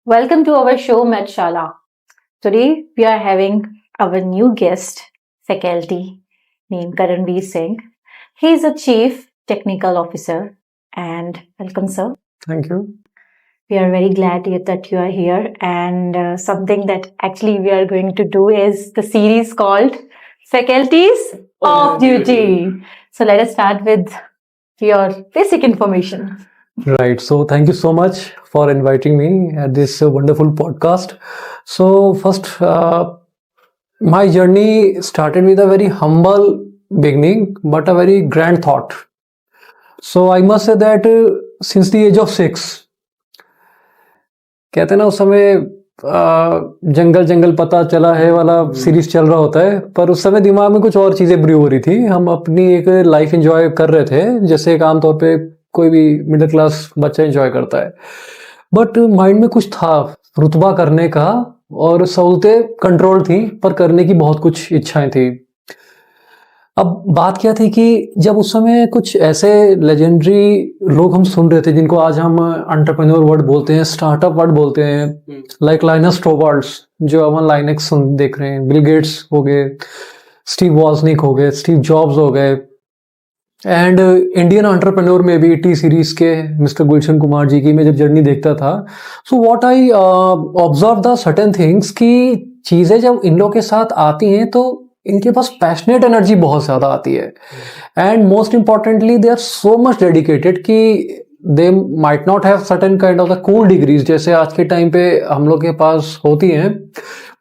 Welcome to our show, Medshala. Today we are having our new guest, faculty named Karanveer Singh. He is a Chief Technical Officer, and welcome, sir. Thank you. We are very glad that you are here. And something that actually we are going to do is the series called Faculties of Duty. So let us start with your basic information. Right. So, thank you so much for inviting me at this wonderful podcast. So, first, my journey started with a very humble beginning, but a very grand thought. So, I must say that since the age of 6, कहते हैं ना उस समय जंगल जंगल पता चला है वाला series चल रहा होता है, पर उस समय दिमाग में कुछ और चीजें ब्रू हो रही थी. हम अपनी एक लाइफ एंजॉय कर रहे थे, जैसे एक आमतौर पे कोई भी मिडिल क्लास बच्चा एंजॉय करता है. बट माइंड में कुछ था रुतबा करने का, और सहूलतें कंट्रोल थी, पर करने की बहुत कुछ इच्छाएं थी. अब बात क्या थी कि जब उस समय कुछ ऐसे लेजेंडरी लोग हम सुन रहे थे जिनको आज हम एंटरप्रेन्योर वर्ड बोलते हैं, स्टार्टअप वर्ड बोलते हैं, लाइक लाइनस टॉर्वाल्ड्स जो हम लाइनेक्स देख रहे हैं, बिल गेट्स हो गए, स्टीव वॉजनिक हो गए, स्टीव जॉब्स हो गए, एंड इंडियन एंटरप्रेन्योर में भी टी सीरीज के मिस्टर गुलशन कुमार जी की मैं जब जर्नी देखता था, so what I observe the certain things कि चीजें जब इन लोग के साथ आती हैं तो इनके पास पैशनेट एनर्जी बहुत ज्यादा आती है, and most importantly they are so much dedicated कि they might not have certain kind of the cool degrees जैसे आज के टाइम पे हम लोग के पास होती हैं,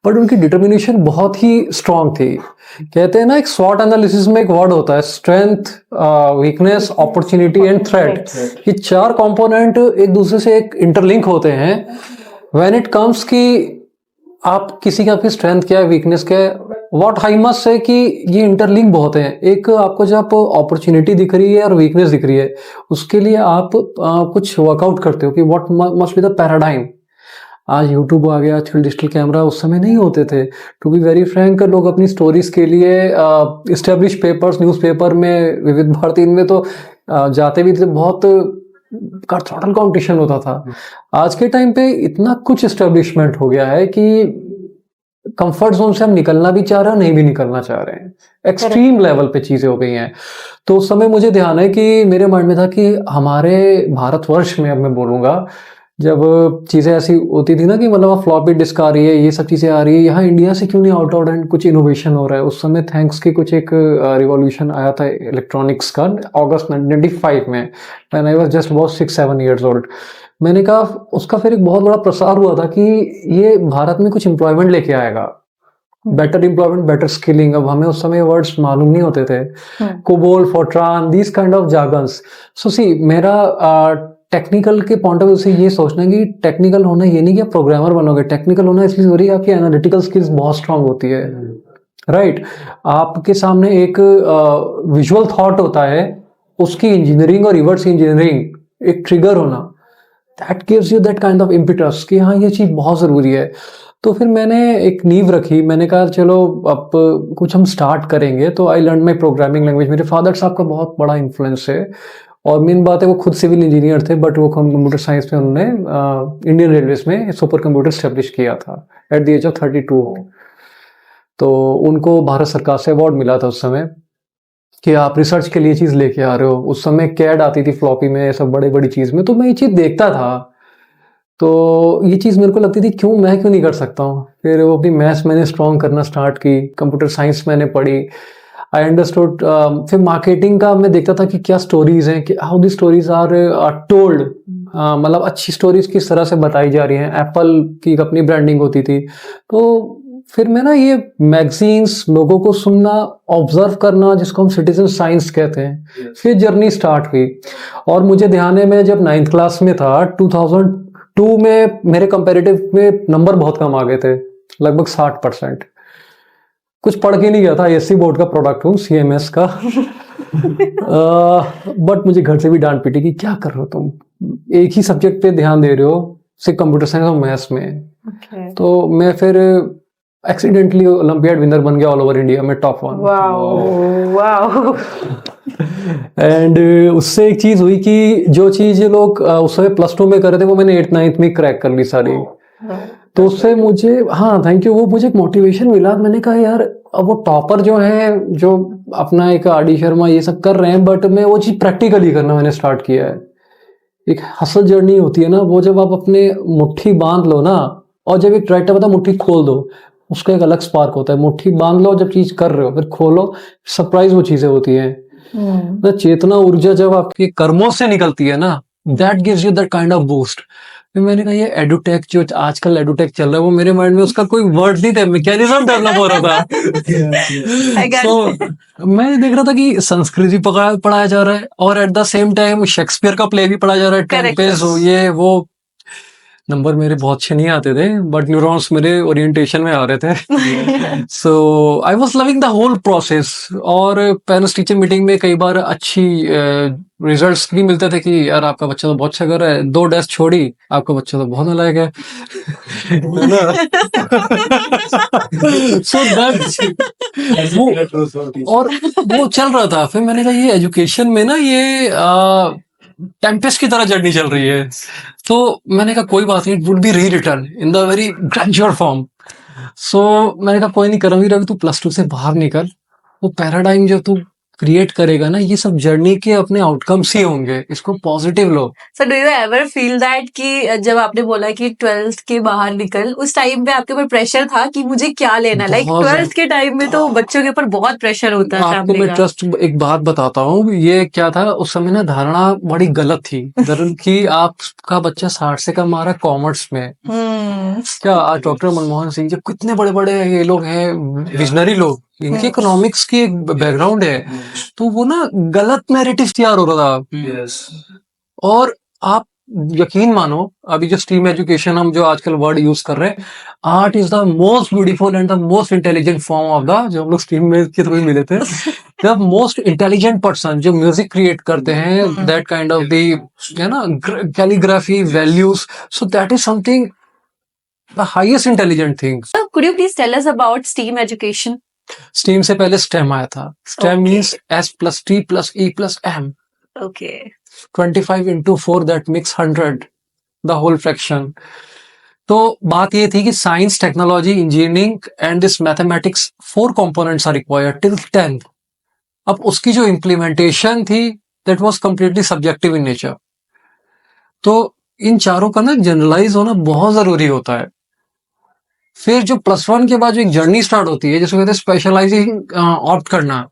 बट उनकी डिटर्मिनेशन बहुत ही स्ट्रांग थी. कहते हैं ना, एक स्वॉट एनालिसिस में एक वर्ड होता है strength, weakness, opportunity and threat. ये चार कंपोनेंट एक दूसरे से एक इंटरलिंक होते हैं. व्हेन इट कम्स कि आप किसी का आपकी स्ट्रेंथ क्या है, वीकनेस क्या है, व्हाट आई मस्ट से कि ये इंटरलिंक बहुत है. एक आपको जब अपॉर्चुनिटी दिख रही है और वीकनेस दिख रही है, उसके लिए आप कुछ वर्कआउट करते हो कि what must be the paradigm. आज यूट्यूब आ गया, आजकल डिजिटल कैमरा, उस समय नहीं होते थे. टू बी वेरी फ्रैंक, लोग अपनी स्टोरीज के लिए इस्टेब्लिश पेपर्स, न्यूज़पेपर में, विविध भारती में तो जाते भी थे. बहुत थ्रॉटल कंपटीशन होता था. आज के टाइम पे इतना कुछ एस्टेब्लिशमेंट हो गया है कि कंफर्ट जोन से हम निकलना भी चाह रहे हैं, नहीं भी निकलना चाह रहे हैं. एक्सट्रीम लेवल पे चीजें हो गई हैं. तो उस समय मुझे ध्यान है कि मेरे माइंड में था कि हमारे भारतवर्ष में, अब मैं बोलूंगा, जब चीजें ऐसी होती थी ना कि मतलब फ्लॉपी डिस्क आ रही है, ये सब चीजें आ रही है, यहाँ इंडिया से क्यों नहीं आउट एंड कुछ इनोवेशन हो रहा है. उस समय थैंक्स के कुछ एक रिवॉल्यूशन आया था इलेक्ट्रॉनिक्स का अगस्त 1995 में, when I was just about 6-7 years old. मैंने कहा उसका फिर एक बहुत बड़ा प्रसार हुआ था कि ये भारत में कुछ एम्प्लॉयमेंट लेके आएगा, बेटर एम्प्लॉयमेंट, बेटर स्किलिंग. अब हमें उस समय वर्ड्स मालूम नहीं होते थे, COBOL, Fortran, this kind of jargons. So see, मेरा टेक्निकल के पॉइंट ऑफ व्यू से ये सोचना कि टेक्निकल होना ये नहीं कि आप प्रोग्रामर बनोगे. टेक्निकल होना इसलिए जरूरी है आपकी एनालिटिकल स्किल्स बहुत स्ट्रांग होती है, राइट. आपके सामने एक विजुअल थॉट होता है, उसकी इंजीनियरिंग और रिवर्स इंजीनियरिंग एक ट्रिगर होना, that gives you that kind of impetus कि हाँ ये चीज बहुत जरूरी है. तो फिर मैंने एक नींव रखी. मैंने कहा चलो अब कुछ हम स्टार्ट करेंगे. तो I learn my programming language. मेरे फादर साहब का बहुत बड़ा इन्फ्लुएंस है, और मेन बात है वो खुद सिविल इंजीनियर थे, बट वो कंप्यूटर साइंस में उन्होंने इंडियन रेलवेज में सुपर कंप्यूटर स्टेब्लिश किया था एट द एज ऑफ 32. तो उनको भारत सरकार से अवार्ड मिला था उस समय कि आप रिसर्च के लिए चीज लेके आ रहे हो. उस समय कैड आती थी फ्लॉपी में, सब बड़े बड़ी चीज में. तो मैं ये चीज देखता था, तो ये चीज मेरे को लगती थी क्यों नहीं कर सकता हूँ. फिर वो अपनी मैथ्स मैंने स्ट्रॉन्ग करना स्टार्ट की, कंप्यूटर साइंस मैंने पढ़ी, आई अंडरस्टूड. फिर मार्केटिंग का मैं देखता था कि क्या स्टोरीज हैं, कि how the stories are told, मतलब अच्छी स्टोरीज किस तरह से बताई जा रही हैं. एप्पल की अपनी ब्रांडिंग होती थी. तो फिर मैं ना ये मैगजीन्स, लोगों को सुनना, ऑब्जर्व करना, जिसको हम सिटीजन साइंस कहते हैं, फिर जर्नी स्टार्ट हुई. और मुझे ध्यान है मैं जब 9th क्लास में था 2002 में, मेरे कंपैरेटिव में नंबर बहुत कम आ गए थे, लगभग 60%. कुछ पढ़ के नहीं गया था, एससी बोर्ड का प्रोडक्ट हूँ, सीएमएस का. बट मुझे घर से भी डांट पीटी कि क्या कर रहे हो तुम, एक ही सब्जेक्ट पे ध्यान दे रहे हो, सिर्फ कंप्यूटर साइंस और मैथ्स में. तो मैं फिर एक्सीडेंटली ओलंपियाड विनर बन गया ऑल ओवर इंडिया में, टॉप 1. वाओ. एंड उससे एक चीज हुई कि जो चीज लोग उस समय +2 में कर रहे थे, वो मैंने 8th 9th में क्रैक कर ली सारी. तो उससे मुझे, हाँ थैंक यू, वो मुझे एक मोटिवेशन मिला। मैंने कहा यार अब वो टॉपर जो है, जो अपना एक आर डी शर्मा ये सब कर रहे हैं, बट मैं वो चीज़ प्रैक्टिकली करना मैंने स्टार्ट किया है। एक हसल जर्नी होती है ना, वो जब आप अपने मुट्ठी बांध लो ना, और जब एक राइटर बता मुट्ठी खोल दो, उसका एक अलग स्पार्क होता है। मुट्ठी बांध लो, जब चीज कर रहे हो फिर खोलो, सरप्राइज वो चीजें होती हैं ना। चेतना ऊर्जा जब आपके कर्मों से निकलती है ना, that gives you that kind of boost. फिर मैंने कहा ये एडुटेक, जो आजकल एडुटेक चल रहा है, वो मेरे माइंड में उसका कोई वर्ड नहीं था, मैकेनिज्म डेवलप हो रहा था। सो मैं देख रहा था कि संस्कृत भी पढ़ाया जा रहा है, और at the same time Shakespeare का प्ले भी पढ़ाया जा रहा है, टेम्पेस्ट हो ये वो। नंबर मेरे बहुत अच्छे नहीं आते थे, बट न्यूरॉन्स मेरे ओरिएंटेशन में आ रहे थे। So I was loving the whole process. और पेरेंट्स टीचर मीटिंग में कई बार अच्छी रिजल्ट्स भी मिलते थे कि यार आपका बच्चा तो बहुत अच्छा कर रहा है, 2 डेस्क छोड़ी, आपका बच्चा तो बहुत नालायक है। सो दैट वो, और वो चल रहा था। फिर मैंने कहा ये एजुकेशन में ना ये टेम्पेस्ट की तरह जर्नी चल रही है। तो मैंने कहा कोई बात नहीं, it would be re return in the very gradual form. So मैंने कहा कोई नहीं, करमवीर अभी तू +2 से बाहर निकल, वो पैराडाइम जो तू क्रिएट करेगा ना, ये सब जर्नी के अपने आउटकम्स ही होंगे, इसको positive low. So do you ever feel that कि जब आपने बोला कि 12th के बाहर निकल, उस टाइम पे आपके ऊपर प्रेशर था कि मुझे क्या लेना? लाइक 12th के टाइम में तो बच्चों के ऊपर बहुत प्रेशर होता है आपको मैं ट्रस्ट एक बात बताता हूँ, ये क्या था उस समय ना, धारणा बड़ी गलत थी कि आपका बच्चा 60 से कम आ रहा है कॉमर्स में। क्या आज डॉक्टर मनमोहन सिंह जी, कितने बड़े बड़े ये लोग हैं, विजनरी लोग, इनके इकोनॉमिक्स की एक बैकग्राउंड है, तो वो ना गलत नैरेटिव तैयार हो रहा था। और आप यकीन मानो, अभी जो स्ट्रीम एजुकेशन हम जो आजकल वर्ड यूज कर रहे हैं, art is the most beautiful and the most intelligent form of the, जो हम लोग स्ट्रीम में के थ्रू मिले थे, द मोस्ट इंटेलिजेंट पर्सन जो म्यूजिक क्रिएट करते हैं, दैट काइंड ऑफ द, है ना, calligraphy values, so that is something the highest intelligent thing. Could you please tell us about STEAM education? Stream से पहले स्टेम आया था। Stem means S+T+E+M। Okay. 25 into 4 that makes 100, the whole fraction। तो बात ये थी कि science, technology, engineering and this mathematics 4 components are required till 10th। अब उसकी जो इम्प्लीमेंटेशन थी, that was completely subjective in nature. तो इन चारों का ना जनरलाइज होना बहुत जरूरी होता है। फिर जो +1 के बाद जो एक जर्नी स्टार्ट होती है, जिसको कहते हैं स्पेशलाइजिंग ऑप्ट करना,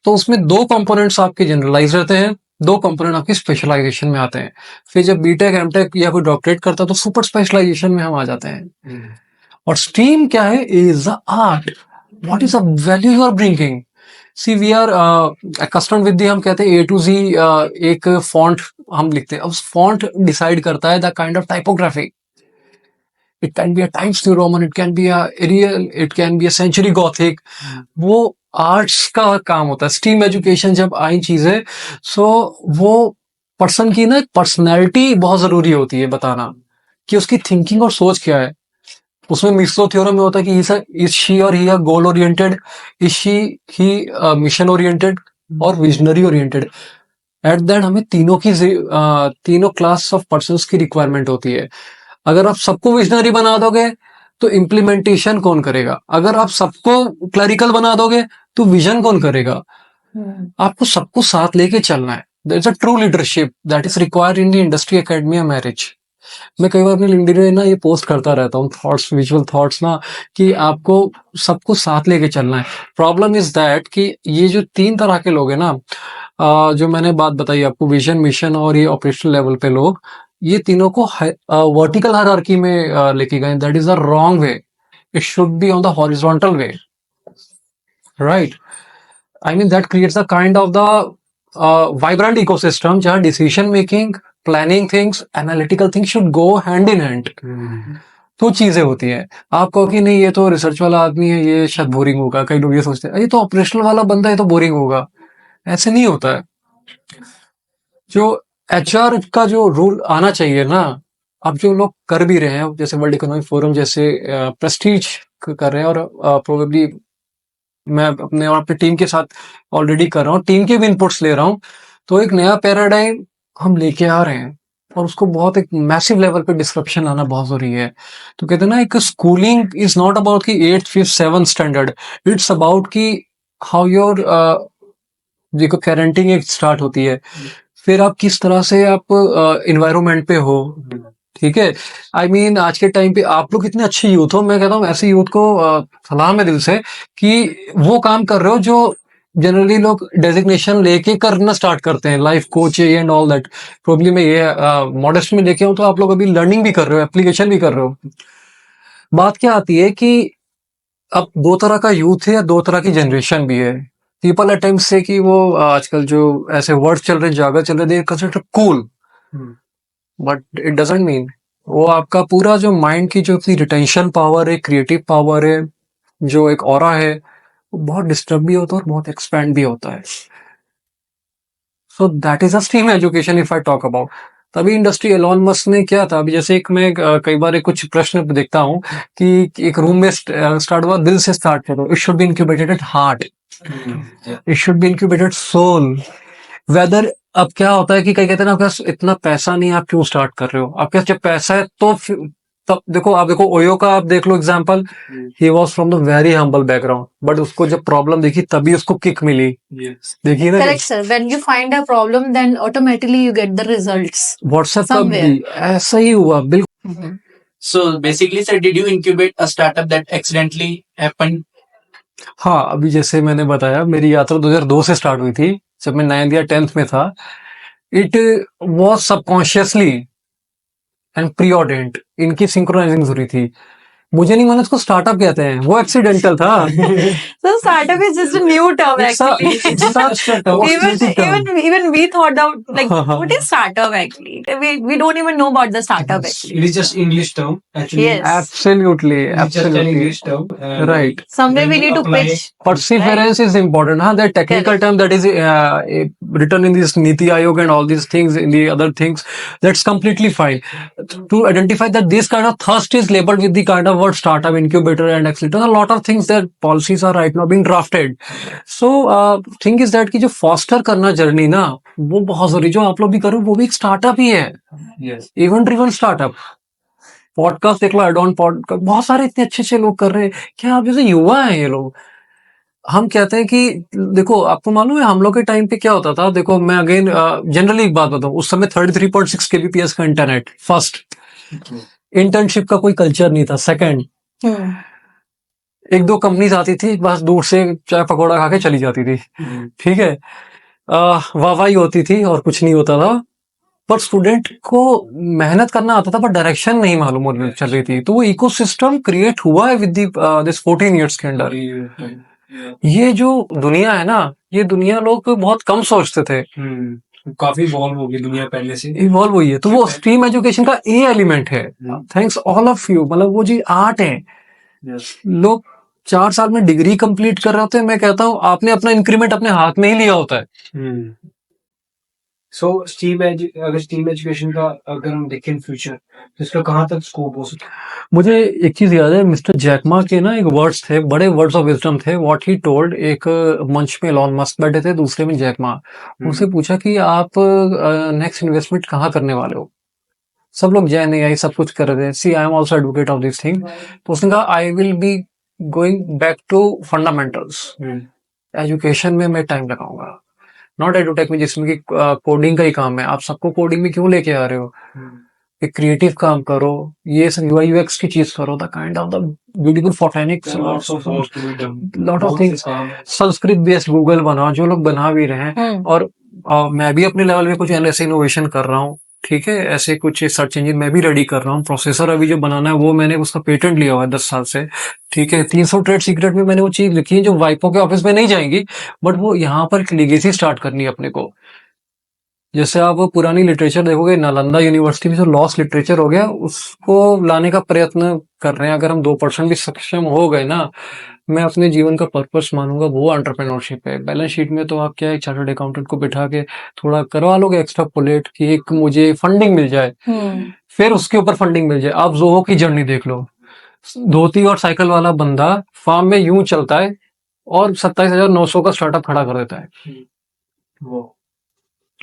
तो उसमें 2 कंपोनेंट्स आपके जनरलाइज रहते हैं, 2 कंपोनेंट आपकी स्पेशलाइजेशन में आते हैं। फिर जब बीटेक, एमटेक या कोई डॉक्टरेट करता है तो सुपर स्पेशलाइजेशन में हम आ जाते हैं। और स्ट्रीम क्या है? Is a art. What is the value you are bringing? See we are customed with the, हम कहते हैं A to Z, एक फॉन्ट हम लिखते हैं, अब फॉन्ट डिसाइड करता है the kind of typography. It can be a Times New Roman, it can be a Arial, it can be a Century Gothic. वो आर्ट्स का काम होता है। स्ट्रीम एजुकेशन जब आई चीजें, सो वो पर्सन की ना पर्सनैलिटी बहुत जरूरी होती है बताना, कि उसकी थिंकिंग और सोच क्या है। उसमें मिस्रो थ्योरम में होता है कि इज शी और he goal oriented, is she he mission oriented और विजनरी ओरिएंटेड। एट दैट हमें तीनों क्लास ऑफ पर्सन्स की रिक्वायरमेंट होती है। अगर आप सबको विजनरी बना दोगे तो इम्प्लीमेंटेशन कौन करेगा? अगर आप सबको क्लरिकल बना दोगे तो विजन कौन करेगा? आपको सबको साथ लेके चलना है। There is a true leadership that is required in the industry, academy या मैरिज। मैं कई बार अपने लिंक्डइन में ना ये पोस्ट करता रहता हूँ, थॉट्स, विजुअल थॉट्स ना, कि आपको सबको साथ लेके चलना है। प्रॉब्लम इज दैट कि ये जो 3 तरह के लोग हैं ना, जो मैंने बात बताई आपको, विजन, मिशन और ये ऑपरेशनल लेवल पे लोग, ये तीनों को वर्टिकल हायरार्की में लेके गए। That is the wrong way. It should be on the horizontal way, right? I mean that creates the kind of the vibrant ecosystem, जहाँ decision making, planning things, analytical things should go hand in hand. तो चीजें होती हैं। आप कहो कि नहीं ये तो रिसर्च वाला आदमी है, ये शायद बोरिंग होगा, कई लोग ये सोचते हैं ये तो ऑपरेशनल वाला बंदा है, ये तो बोरिंग होगा। ऐसे नहीं होता है। जो HR का जो रूल आना चाहिए ना, अब जो लोग कर भी रहे हैं, जैसे वर्ल्ड इकोनॉमिक फोरम जैसे प्रेस्टीज कर रहे हैं, और प्रोबेबली मैं अपने और अपनी टीम के साथ ऑलरेडी कर रहा हूँ, टीम के भी इनपुट्स ले रहा हूँ। तो एक नया पैराडाइम हम लेके आ रहे हैं। और उसको बहुत एक मैसिव लेवल पे डिस्क्रिप्शन लाना बहुत जरूरी है। तो कहते हैं ना, एक स्कूलिंग इज नॉट अबाउट कि 8th 5th 7th standard, it's about कि हाउ योर देखो पेरेंटिंग एक स्टार्ट होती है, फिर आप किस तरह से आप इन्वायरमेंट पे हो, ठीक है। आई मीन आज के टाइम पे आप लोग इतने अच्छे यूथ हो, मैं कहता हूँ ऐसे यूथ को सलाम है दिल से कि वो काम कर रहे हो जो जनरली लोग डेजिग्नेशन लेके करना स्टार्ट करते हैं, life coach and all that. Problem में ये मॉडेस्ट में लेके आऊं तो आप लोग अभी लर्निंग भी कर रहे हो, एप्लीकेशन भी कर रहे हो। बात क्या आती है कि अब दो तरह का यूथ है या दो तरह की जनरेशन भी है। पीपल एट टाइम्स से कि वो आजकल जो ऐसे वर्ड्स चल रहे हैं, जागर चल रहे, they consider cool, but it doesn't mean. वो आपका पूरा जो माइंड की जो अपनी रिटेंशन पावर है, क्रिएटिव पावर है, जो एक ऑरा है, वो बहुत डिस्टर्ब भी होता है और बहुत एक्सपैंड भी होता है। So that is a stream education if I talk about. तभी इंडस्ट्री एलॉन मस्क ने क्या था, अभी जैसे एक मैं कई बार एक कुछ प्रश्न देखता हूँ कि एक रूम में स्टार्ट हुआ, दिल से स्टार्ट करो, it should be incubated at heart, it should be incubated soul, whether. अब क्या होता है कि कई कहते हैं ना, आपके पास इतना पैसा नहीं है, आप क्यों स्टार्ट कर रहे हो? आपके पास जब पैसा है तो तब देखो, आप देखो ओयो का आप देख लो example, he was from the very humble background, but उसको जब प्रॉब्लम देखी तभी उसको किक मिली। देखिए ना, Correct, sir. When you find a problem, then automatically you get the results WhatsApp का somewhere. भी ऐसा ही हुआ बिल्कुल। Mhm. So basically, sir, did you incubate a startup that accidentally happened? हाँ, अभी जैसे मैंने बताया, मेरी यात्रा 2002 से स्टार्ट हुई थी, जब मैं 9th या 10th में था। इट वॉज सबकॉन्शियसली एंड प्रीऑर्डेंड, इनकी सिंक्रोनाइजिंग जरूरी थी। मुझे नहीं माना उसको स्टार्टअप कहते हैं, वो एक्सीडेंटल था। So startup is just a new term actually. Even we thought that like what is startup actually? We don't even know about the startup actually. It is just English term. Actually, Yes. Absolutely, it's just an absolutely. English term. And Right. Somewhere when we you need to apply pitch. Perseverance is important. Huh? That technical Correct. term that is written in this Niti Aayog and all these things, in the other things, that's completely fine. To identify that this kind of thirst is labeled with the kind of word startup, incubator and accelerator. A lot of things, that policies are right now being drafted. So thing is that कि जो foster करना journey ना, वो बहुत जरूरी। जो आप लोग भी करो वो भी एक स्टार्टअप ही है, yes, event driven startup. Podcast देख लो, एडॉन पॉडकास्ट, बहुत सारे इतने अच्छे अच्छे लोग कर रहे हैं। क्या आप जैसे युवा हैं ये लोग। हम कहते हैं कि देखो, आपको मालूम है हम लोग के टाइम पे क्या होता था। देखो, मैं अगेन जनरली एक बात बताऊं, उस समय 33.6 kbps का इंटरनेट फर्स्ट, इंटर्नशिप का कोई कल्चर नहीं था सेकंड, Hmm. एक दो कंपनीज आती थी, बस दूर से चाय पकौड़ा खा के चली जाती थी, ठीक है। वाहवाही होती थी और कुछ नहीं होता था। पर स्टूडेंट को मेहनत करना आता था, पर डायरेक्शन नहीं मालूम चल रही थी। तो वो इकोसिस्टम क्रिएट हुआ है विद दिस 14 इयर्स के अंदर। ये जो दुनिया है ना, ये दुनिया लोग बहुत कम सोचते थे। काफी इवॉल्व हो गई दुनिया पहले से। इवॉल्व हुई है, तो वो स्ट्रीम एजुकेशन का ए एलिमेंट है। थैंक्स ऑल ऑफ यू, मतलब वो जी आर्ट है। लोग 4 साल में डिग्री कंप्लीट कर रहे होते हैं। मैं कहता हूँ आपने अपना इंक्रीमेंट अपने हाथ में ही लिया होता है। सो अगर स्टीम एजुकेशन का अगर हम देखें फ्यूचर, तो इसका कहाँ तक स्कोप हो सकता है? मुझे एक चीज याद है, मिस्टर जैकमा के ना एक वर्ड्स थे, बड़े वर्ड्स ऑफ विजडम थे। व्हाट ही टोल्ड, एक मंच में एलॉन मस्क बैठे थे, दूसरे में जैकमा। उनसे पूछा कि आप नेक्स्ट इन्वेस्टमेंट कहाँ करने वाले हो? सब लोग जैन एआई सब कुछ कर रहे थे। See I am also advocate of this thing. तो उसने कहा I will be going back to fundamentals, education में मैं टाइम लगाऊंगा, नॉट एडुटेक में जिसमें कि कोडिंग का ही काम है। आप सबको कोडिंग में क्यों लेके आ रहे हो? एक क्रिएटिव काम करो, ये सब यूआई यूएक्स की चीज करो, the kind of the beautiful photonics, lot of things. Sanskrit based Google बनाओ, जो लोग बना भी रहे हैं। और मैं भी अपने लेवल में कुछ ऐसे इनोवेशन कर रहा हूँ, ठीक है। ऐसे कुछ सर्च इंजन मैं भी रेडी कर रहा हूँ। प्रोसेसर अभी जो बनाना है वो मैंने उसका पेटेंट लिया हुआ है 10 साल से, ठीक है। 300 ट्रेड सीक्रेट में मैंने वो चीज लिखी है जो वाइपो के ऑफिस में नहीं जाएंगी, बट वो यहाँ पर लेगेसी स्टार्ट करनी है अपने को। जैसे आप वो पुरानी लिटरेचर देखोगे, नालंदा यूनिवर्सिटी में जो लॉस लिटरेचर हो गया, उसको लाने का प्रयत्न कर रहे हैं। अगर हम 2% भी सक्षम हो गए ना, मैं अपने जीवन का पर्पस मानूंगा वो एंटरप्रेन्योरशिप है। बैलेंस शीट में तो आप क्या है, चार्टर्ड अकाउंटेंट को बिठा के थोड़ा करवा लोगे एक्स्ट्रा पोलेट कि एक मुझे फंडिंग मिल जाए, फिर उसके ऊपर फंडिंग मिल जाए। आप जोहो की जर्नी देख लो, धोती और साइकिल वाला बंदा फार्म में यूं चलता है और 27,900 का स्टार्टअप खड़ा कर देता है।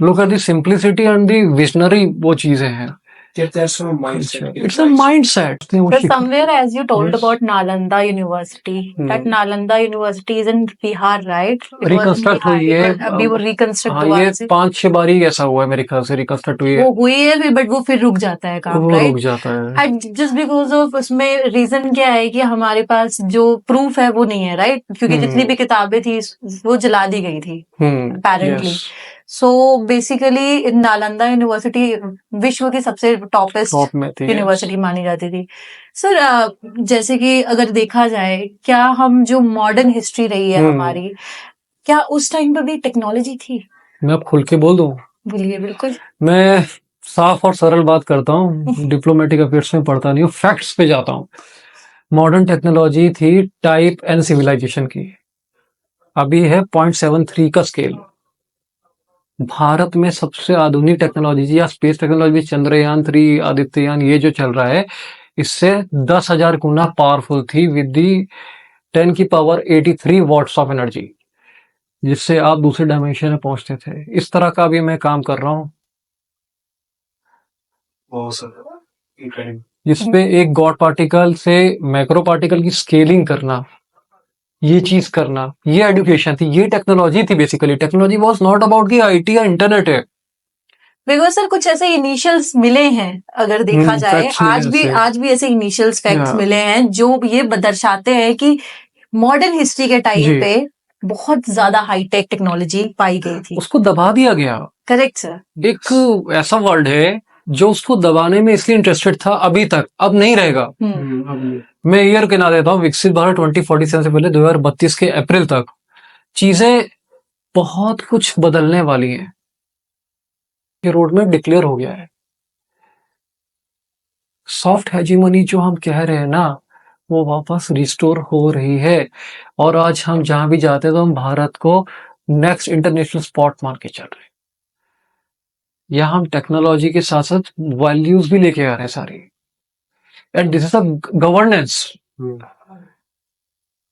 Look at the simplicity and the visionary, वो चीजें हैं। That's from mindset. It's a mindset. So somewhere, as you told Yes. about Nalanda University, that Nalanda University is in Bihar, right? It was in reconstruct Bihar. हुई है, अभी वो reconstruct हाँ, हुआ ये है। 5-6 बारी ऐसा हुआ है मेरे ख्याल से, रिकंस्ट्रक्ट हुई है, वो हुई है फिर, बट वो फिर रुक जाता है काम, वो रुक राइट? जाता है। एंड जस्ट बिकॉज ऑफ उसमें रीजन क्या है कि हमारे पास जो प्रूफ है वो नहीं है, राइट? क्योंकि जितनी भी किताबें थी वो जला दी गई थी apparently. yes, so basically Nalanda university विश्व की सबसे टॉपेस्ट टॉप में थी। यूनिवर्सिटी मानी जाती थी। सर जैसे कि अगर देखा जाए, क्या हम जो मॉडर्न हिस्ट्री रही है हमारी, क्या उस टाइम पर भी टेक्नोलॉजी थी? मैं अब खुल के बोल दूं, बोलिए। बिल्कुल। मैं साफ और सरल बात करता हूँ, डिप्लोमेटिक अफेयर्स में पढ़ता नहीं हूँ, फैक्ट्स पे जाता हूँ। मॉडर्न टेक्नोलॉजी थी टाइप एंड सिविलाइजेशन की, अभी है 0.73 का स्केल। भारत में सबसे आधुनिक टेक्नोलॉजी या स्पेस टेक्नोलॉजी चंद्रयान 3, आदित्ययान, ये जो चल रहा है, इससे 10,000 गुना पावरफुल थी विद दी 10 की पावर 83 वॉट्स ऑफ एनर्जी, जिससे आप दूसरे डायमेंशन में पहुंचते थे। इस तरह का भी मैं काम कर रहा हूँ, बहुत सारा incredible. जिसपे एक गॉड पार्टिकल से मैक्रो पार्टिकल की स्केलिंग करना, ये चीज करना, ये एजुकेशन थी, ये टेक्नोलॉजी थी। Basically technology was not about की आईटी या इंटरनेट है। बिकॉज सर कुछ ऐसे इनिशियल्स मिले हैं, अगर देखा जाए facts मिले ऐसे। आज भी ऐसे इनिशियल्स फैक्ट्स Yeah. मिले हैं जो ये दर्शाते हैं कि मॉडर्न हिस्ट्री के जी। टाइम पे बहुत ज्यादा हाईटेक टेक्नोलॉजी पाई गई थी। उसको दबा दिया गया। Correct sir. एक ऐसा वर्ड है जो उसको दबाने में इसलिए इंटरेस्टेड था अभी तक, अब नहीं रहेगा। अब मैं ईयर गिना देता हूँ, विकसित भारत 2047 से पहले 2032 के अप्रैल तक चीजें बहुत कुछ बदलने वाली हैं। ये रोड मैप डिक्लेयर हो गया है। सॉफ्ट हेजीमनी जो हम कह रहे हैं ना, वो वापस रिस्टोर हो रही है। और आज हम जहां भी जाते हैं तो हम भारत को नेक्स्ट इंटरनेशनल स्पॉट मान के चल रहे हैं। या हम टेक्नोलॉजी के साथ साथ वैल्यूज भी लेके आ रहे हैं सारी। And this is a governance.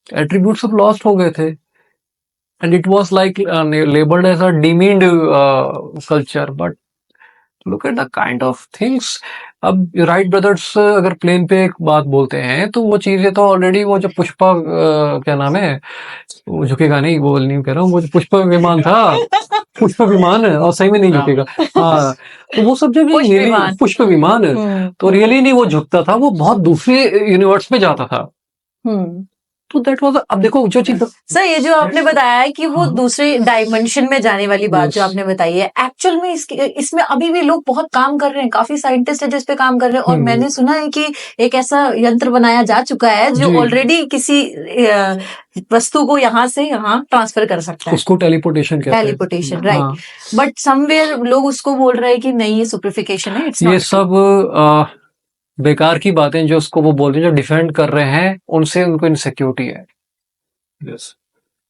Attribute सब लॉस्ट हो गए थे and it was like labelled as a demeaned culture, but look at the kind of things. अब राइट ब्रदर्स अगर प्लेन पे एक बात बोलते हैं तो वो चीजें तो ऑलरेडी, वो जो पुष्पा क्या नाम है, वो झुकेगा नहीं, बोल नहीं कह रहा हूँ, वो जो पुष्पा विमान था, पुष्प विमान है, और सही में नहीं झुकेगा। हाँ, तो वो सब जब पुष्प विमान तो रियली नहीं वो झुकता था, वो बहुत दूसरे यूनिवर्स में जाता था। तो दैट वाज, अब देखो जो चीज सर ये जो आपने बताया है कि वो दूसरे डायमेंशन में जाने वाली बात जो आपने बताई है, एक्चुअल में इसमें अभी भी लोग बहुत काम कर रहे हैं, काफी साइंटिस्ट है जिस पे काम कर रहे हैं। और मैंने सुना है कि एक ऐसा यंत्र बनाया जा चुका है जो ऑलरेडी किसी वस्तु को यहाँ से यहाँ ट्रांसफर कर सकता है। उसको टेलीपोर्टेशन कहते हैं। Teleportation, right. बट समवेयर लोग उसको बोल रहे हैं कि नहीं, ये सुपरिफिकेशन है, ये सब बेकार की बातें जो उसको वो बोलते हैं, जो डिफेंड कर रहे हैं, उनसे उनको इनसिक्योरिटी है। yes.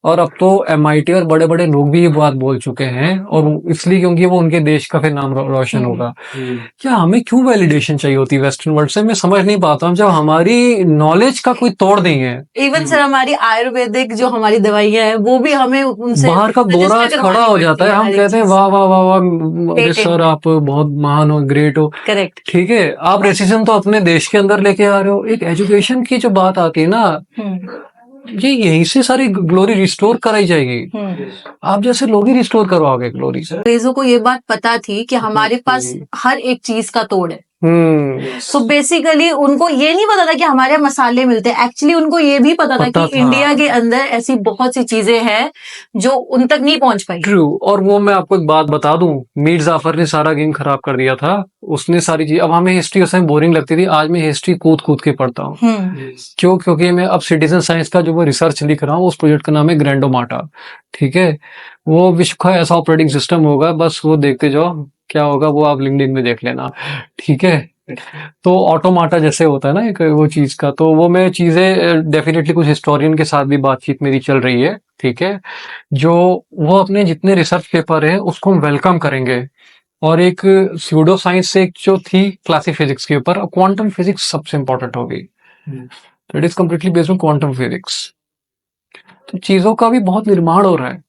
और अब तो MIT और बड़े बड़े लोग भी ये बात बोल चुके हैं, और इसलिए क्योंकि वो उनके देश का फिर नाम रोशन होगा। क्या हमें क्यों वैलिडेशन चाहिए होती है वेस्टर्न वर्ल्ड से? मैं समझ नहीं पाता हूँ, जब हमारी नॉलेज का कोई तोड़ नहीं है। इवन सर हमारी आयुर्वेदिक जो हमारी दवाइयां हैं वो भी हमें उनसे बाहर का गोरा खड़ा हो जाता है, हम कहते हैं वाह वाह वाह वाह सर, आप बहुत महान हो, ग्रेट हो। करेक्ट। ठीक है, आप रेसिज्म तो अपने देश के अंदर लेके आ रहे हो। एक एजुकेशन की जो बात आती है ना, ये यहीं से सारी ग्लोरी रिस्टोर कराई जाएगी। आप जैसे लोग ही रिस्टोर करवाओगे ग्लोरी। अंग्रेजों को ये बात पता थी कि हमारे पास हर एक चीज का तोड़ है। तो बेसिकली उनको ये नहीं पता था कि हमारे यहाँ मसाले मिलते हैं, एक्चुअली उनको ये भी पता था कि इंडिया के अंदर ऐसी बहुत सी चीजें हैं जो उन तक नहीं पहुंच पाई। ट्रू। और वो मैं आपको एक बात बता दूं, मीर जाफर ने सारा गेम खराब कर दिया था। उसने सारी चीज, अब हमें हिस्ट्री उस टाइम बोरिंग लगती थी, आज मैं हिस्ट्री कूद कूद के पढ़ता हूँ। क्यों? क्योंकि मैं अब सिटीजन साइंस का जो मैं रिसर्च लिख रहा हूँ, उस प्रोजेक्ट का नाम है ग्रैंडोमाटा। ठीक है, वो विश्व का ऐसा ऑपरेटिंग सिस्टम होगा, बस वो देखते जाओ क्या होगा, वो आप लिंक्डइन में देख लेना। ठीक है, तो ऑटोमाटा जैसे होता है ना एक वो चीज का, तो वो मैं चीजें डेफिनेटली कुछ हिस्टोरियन के साथ भी बातचीत मेरी चल रही है। ठीक है, जो वो अपने जितने रिसर्च पेपर है उसको हम वेलकम करेंगे। और एक स्यूडो साइंस से एक जो थी क्लासिक फिजिक्स के ऊपर, क्वांटम फिजिक्स सबसे इंपॉर्टेंट होगी। It is completely based on quantum physics. तो चीजों का भी बहुत निर्माण हो रहा है।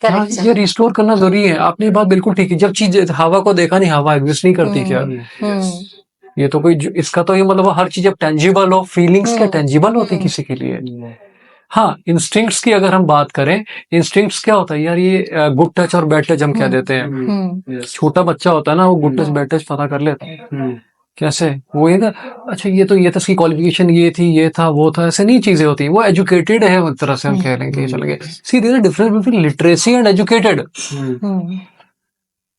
क्या Correct. ये रिस्टोर करना जरूरी है। आपने ये बात बिल्कुल ठीक है। जब चीज हवा को देखा नहीं, हवा एग्जिस्ट नहीं करती क्या? ये तो कोई इसका तो ये मतलब हर चीज अब टेंजिबल हो, फीलिंग्स क्या टेंजिबल होती है किसी के लिए? हाँ, इंस्टिंक्ट्स की अगर हम बात करें, इंस्टिंक्ट्स क्या होता है यार? ये गुड टच और बैड टच हम कह देते हैं। छोटा बच्चा होता है ना, वो गुड टच बैड टच पता कर लेता है। कैसे? वो ये ना, अच्छा ये तो इसकी क्वालिफिकेशन ये थी, ये था, वो था, ऐसे नहीं चीजें होती। वो एजुकेटेड है एक तरह से हम कह लेंगे, चलेंगे। See there is difference between literacy and educated.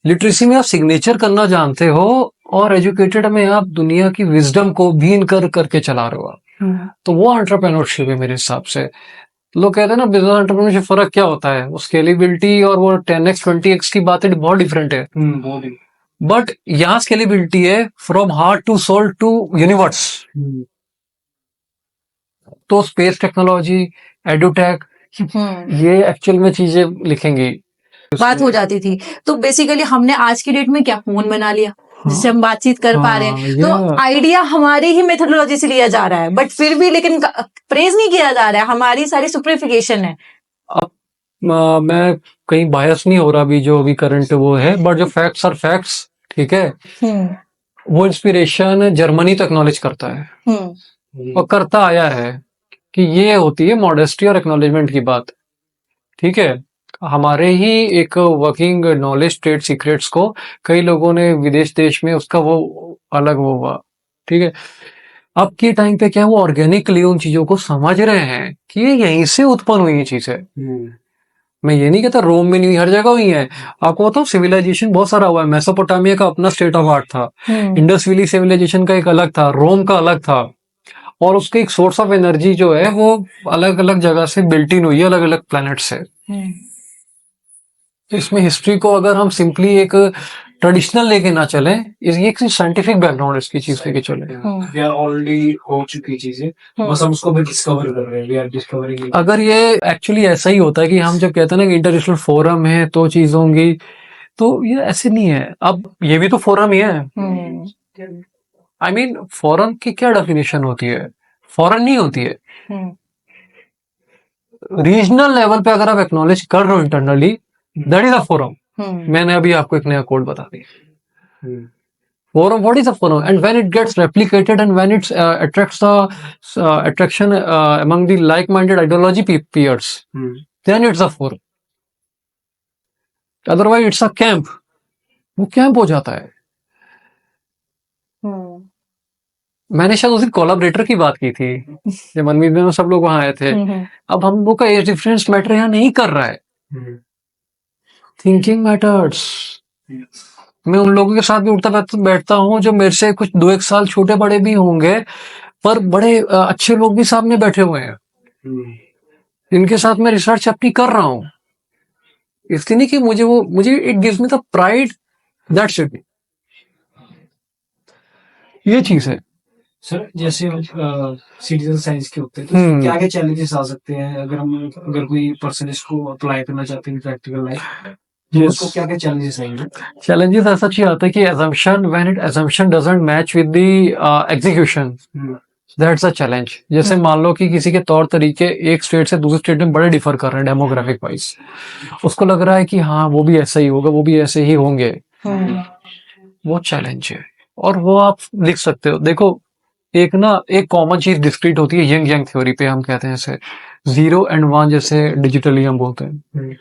Literacy में आप सिग्नेचर करना जानते हो, और एजुकेटेड में आप दुनिया की विजडम को बीन करके चला रहे हो आप। तो वो एंटरप्रेन्योरशिप है मेरे हिसाब से। लोग कहते हैं ना बिजनेस एंटरप्रेन्योरशिप फर्क क्या होता है? वो स्केलेबिलिटी और वो 10x 20x की बात है, बहुत डिफरेंट है। बट यहाँ स्केलेबिलिटी है from heart to soul to universe. तो स्पेस टेक्नोलॉजी, एडुटेक, ये एक्चुअल में चीजें लिखेंगी। बात हो जाती थी। तो बेसिकली हमने आज की डेट में क्या फोन बना लिया जिससे हम बातचीत कर पा रहे हैं। तो आइडिया हमारी ही मेथोडोलॉजी से लिया जा रहा है, बट फिर भी लेकिन प्रेज नहीं किया जा रहा है। हमारी सारी सुपरिफिकेशन है। अब मैं कहीं बायस नहीं हो रहा अभी, जो अभी करंट वो है, बट जो फैक्ट्स आर फैक्ट्स, ठीक है। वो इंस्पिरेशन जर्मनी तो एक्नॉलेज करता है और करता आया है कि ये होती है मॉडेस्टी और एक्नॉलेजमेंट की बात, ठीक है। हमारे ही एक वर्किंग नॉलेज ट्रेड सीक्रेट्स को कई लोगों ने विदेश देश में उसका वो अलग वो हुआ, ठीक है। अब के टाइम पे क्या वो ऑर्गेनिकली उन चीजों को समझ रहे हैं कि ये यहीं से उत्पन्न हुई ये चीज है। मैं ये नहीं कहता रोम में नहीं, हर जगह हुई है। आपको बताऊं सिविलाइजेशन बहुत सारा हुआ है। मेसोपोटामिया का अपना स्टेट ऑफ आर्ट था, इंडस वैली सिविलाइजेशन का एक अलग था, रोम का अलग था, और उसके एक सोर्स ऑफ एनर्जी जो है वो अलग अलग जगह से बिल्ट इन हुई है, अलग अलग प्लैनेट से। तो इसमें हिस्ट्री को अगर हम सिंपली एक ट्रेडिशनल लेके ना चलें, ये एक साइंटिफिक बैकग्राउंड इसकी चीज लेके चले। ऑलरेडी हो चुकी चीजें, बस हम उसको भी डिस्कवर कर रहे हैं। We are discovering. अगर ये एक्चुअली ऐसा ही होता है कि हम जब कहते हैं ना कि इंटरनेशनल फोरम है तो चीज होंगी, तो ये ऐसे नहीं है। अब ये भी तो फोरम ही है। आई मीन फोरम की क्या डेफिनेशन होती है? फॉरेन नहीं होती है। रीजनल लेवल पे अगर आप एक्नॉलेज कर रहे हो internally, that is a forum. मैंने अभी आपको एक नया कोड बता दिया। Forum, what is a forum? And when it gets replicated and when it attracts the attraction among the like-minded ideology peers, then it's a forum. Otherwise, it's a camp. वो camp हो जाता है। मैंने शायद उस दिन कोलैबोरेटर की बात की थी, जब मनमीत में सब लोग वहां आए थे। अब हम लोग का एज डिफरेंस मैटर यहाँ नहीं कर रहा है। Thinking matters. मैं उन लोगों के साथ भी उठता बैठता हूँ जो मेरे से कुछ 2-1 साल छोटे बड़े भी होंगे, पर बड़े अच्छे लोग भी सामने बैठे हुए हैं, इनके साथ मैं रिसर्च अपनी कर रहा हूँ। इसलिए नहीं कि मुझे it gives me the pride, that's it. ये चीज है सर। जैसे सिटीजन साइंस के होते हैं तो क्या क्या चैलेंजेस आ सकते हैं अगर कोई पर्सन इसको अप्लाई करना चाहते हैं प्रैक्टिकल लाइफ? उसको क्या क्या चैलेंजेस आएंगे? चैलेंजेस ऐसा चीज आता है कि assumption doesn't match with the execution, that's a challenge। जैसे मान लो कि किसी के तौर तरीके एक स्टेट से दूसरे स्टेट में बड़े डिफर कर रहे हैं डेमोग्राफिक वाइज, उसको लग रहा है कि हाँ वो भी ऐसा ही होगा, वो भी ऐसे ही होंगे, वो चैलेंज है। और वो आप लिख सकते हो। देखो एक कॉमन चीज डिस्क्रीट होती है यंग थ्योरी पे, हम कहते हैं इसे 0 and 1, जैसे डिजिटली हम बोलते हैं।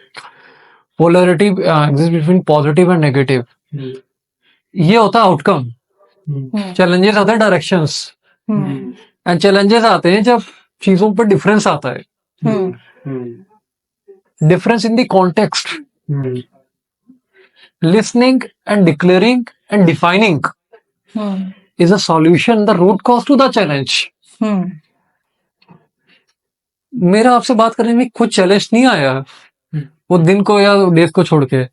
Polarity exist between positive and negative, ये होता है आउटकम। चैलेंजेस आते हैं डायरेक्शंस, एंड चैलेंजेस आते हैं जब चीजों पर डिफरेंस आता है। Difference in the context, listening and declaring and defining is a solution, the root cause to the challenge। मेरा आपसे बात करने में कुछ चैलेंज नहीं आया वो दिन को या डेज को छोड़ के,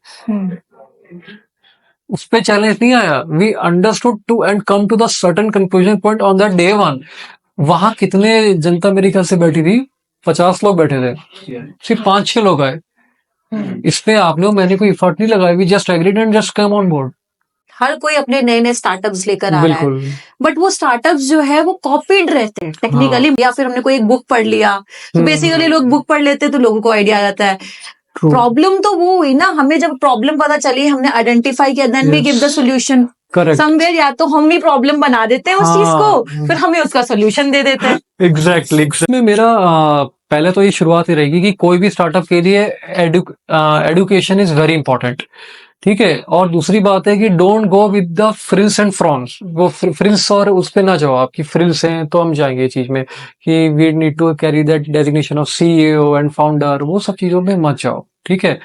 उस पे चैलेंज नहीं आया। We understood to end come to the certain conclusion point on that day 1। वहां कितने जनता मेरे ख्याल से बैठी थी? 50 लोग बैठे थे, सिर्फ 5-6 लोग आए। इसमें आपने मैंने कोई एफर्ट नहीं लगाया, we just agreed and just come on board. हर कोई अपने नए नए स्टार्टअप्स लेकर आ रहा है, बट वो स्टार्टअप्स जो है वो कॉपीड रहते हैं टेक्निकली। या फिर हमने कोई एक बुक पढ़ लिया, तो बेसिकली लोग बुक पढ़ लेते हैं तो लोगों को आइडिया आ जाता है। True. प्रॉब्लम तो वो हुई ना, हमें जब प्रॉब्लम पता चली, हमने आइडेंटिफाई किया, then we Yes. Give the solution. Correct, somewhere या तो हम ही प्रॉब्लम बना देते हैं उस चीज हाँ। को, फिर हमें उसका सोल्यूशन दे देते हैं। एग्जैक्टली में मेरा पहले तो ये शुरुआत ही रहेगी कि कोई भी स्टार्टअप के लिए एडुकेशन इज वेरी इंपॉर्टेंट, ठीक है। और दूसरी बात है कि don't go with the frills and Fronx, वो फ्रिल्स और उस पे ना जाओ आप कि फ्रिल्स हैं तो हम जाएंगे इस चीज में कि we need to carry that designation of CEO and founder, वो सब चीजों में मत जाओ, ठीक है।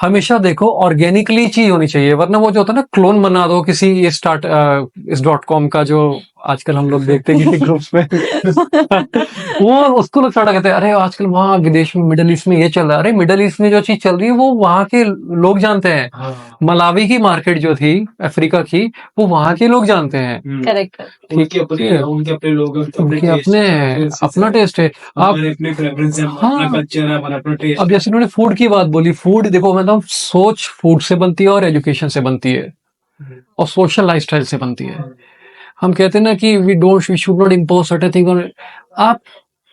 हमेशा देखो ऑर्गेनिकली चीज होनी चाहिए, वरना वो जो होता है ना क्लोन बना दो किसी ये इस .com का जो आजकल हम लोग देखते हैं किसी ग्रुप्स में वो उसको लोग सारा कहते हैं अरे आजकल वहाँ विदेश में मिडल ईस्ट में ये चल रहा है। अरे मिडल ईस्ट में जो चीज चल रही है वो वहाँ के लोग जानते हैं। हाँ। मलावी की मार्केट जो थी अफ्रीका की, वो वहाँ के लोग जानते हैं। करेक्ट। उनके अपने लोग, उनके अपने अपना टेस्ट है, आप अपने प्रेफरेंस है, हाँ। अपना कल्चर है, हमारा अपना टेस्ट। अब जैसे उन्होंने फूड की बात बोली, फूड देखो मतलब सोच फूड से बनती है और एजुकेशन से बनती है और सोशल लाइफस्टाइल से बनती है। हम कहते हैं ना कि we should not impose certain thing. आप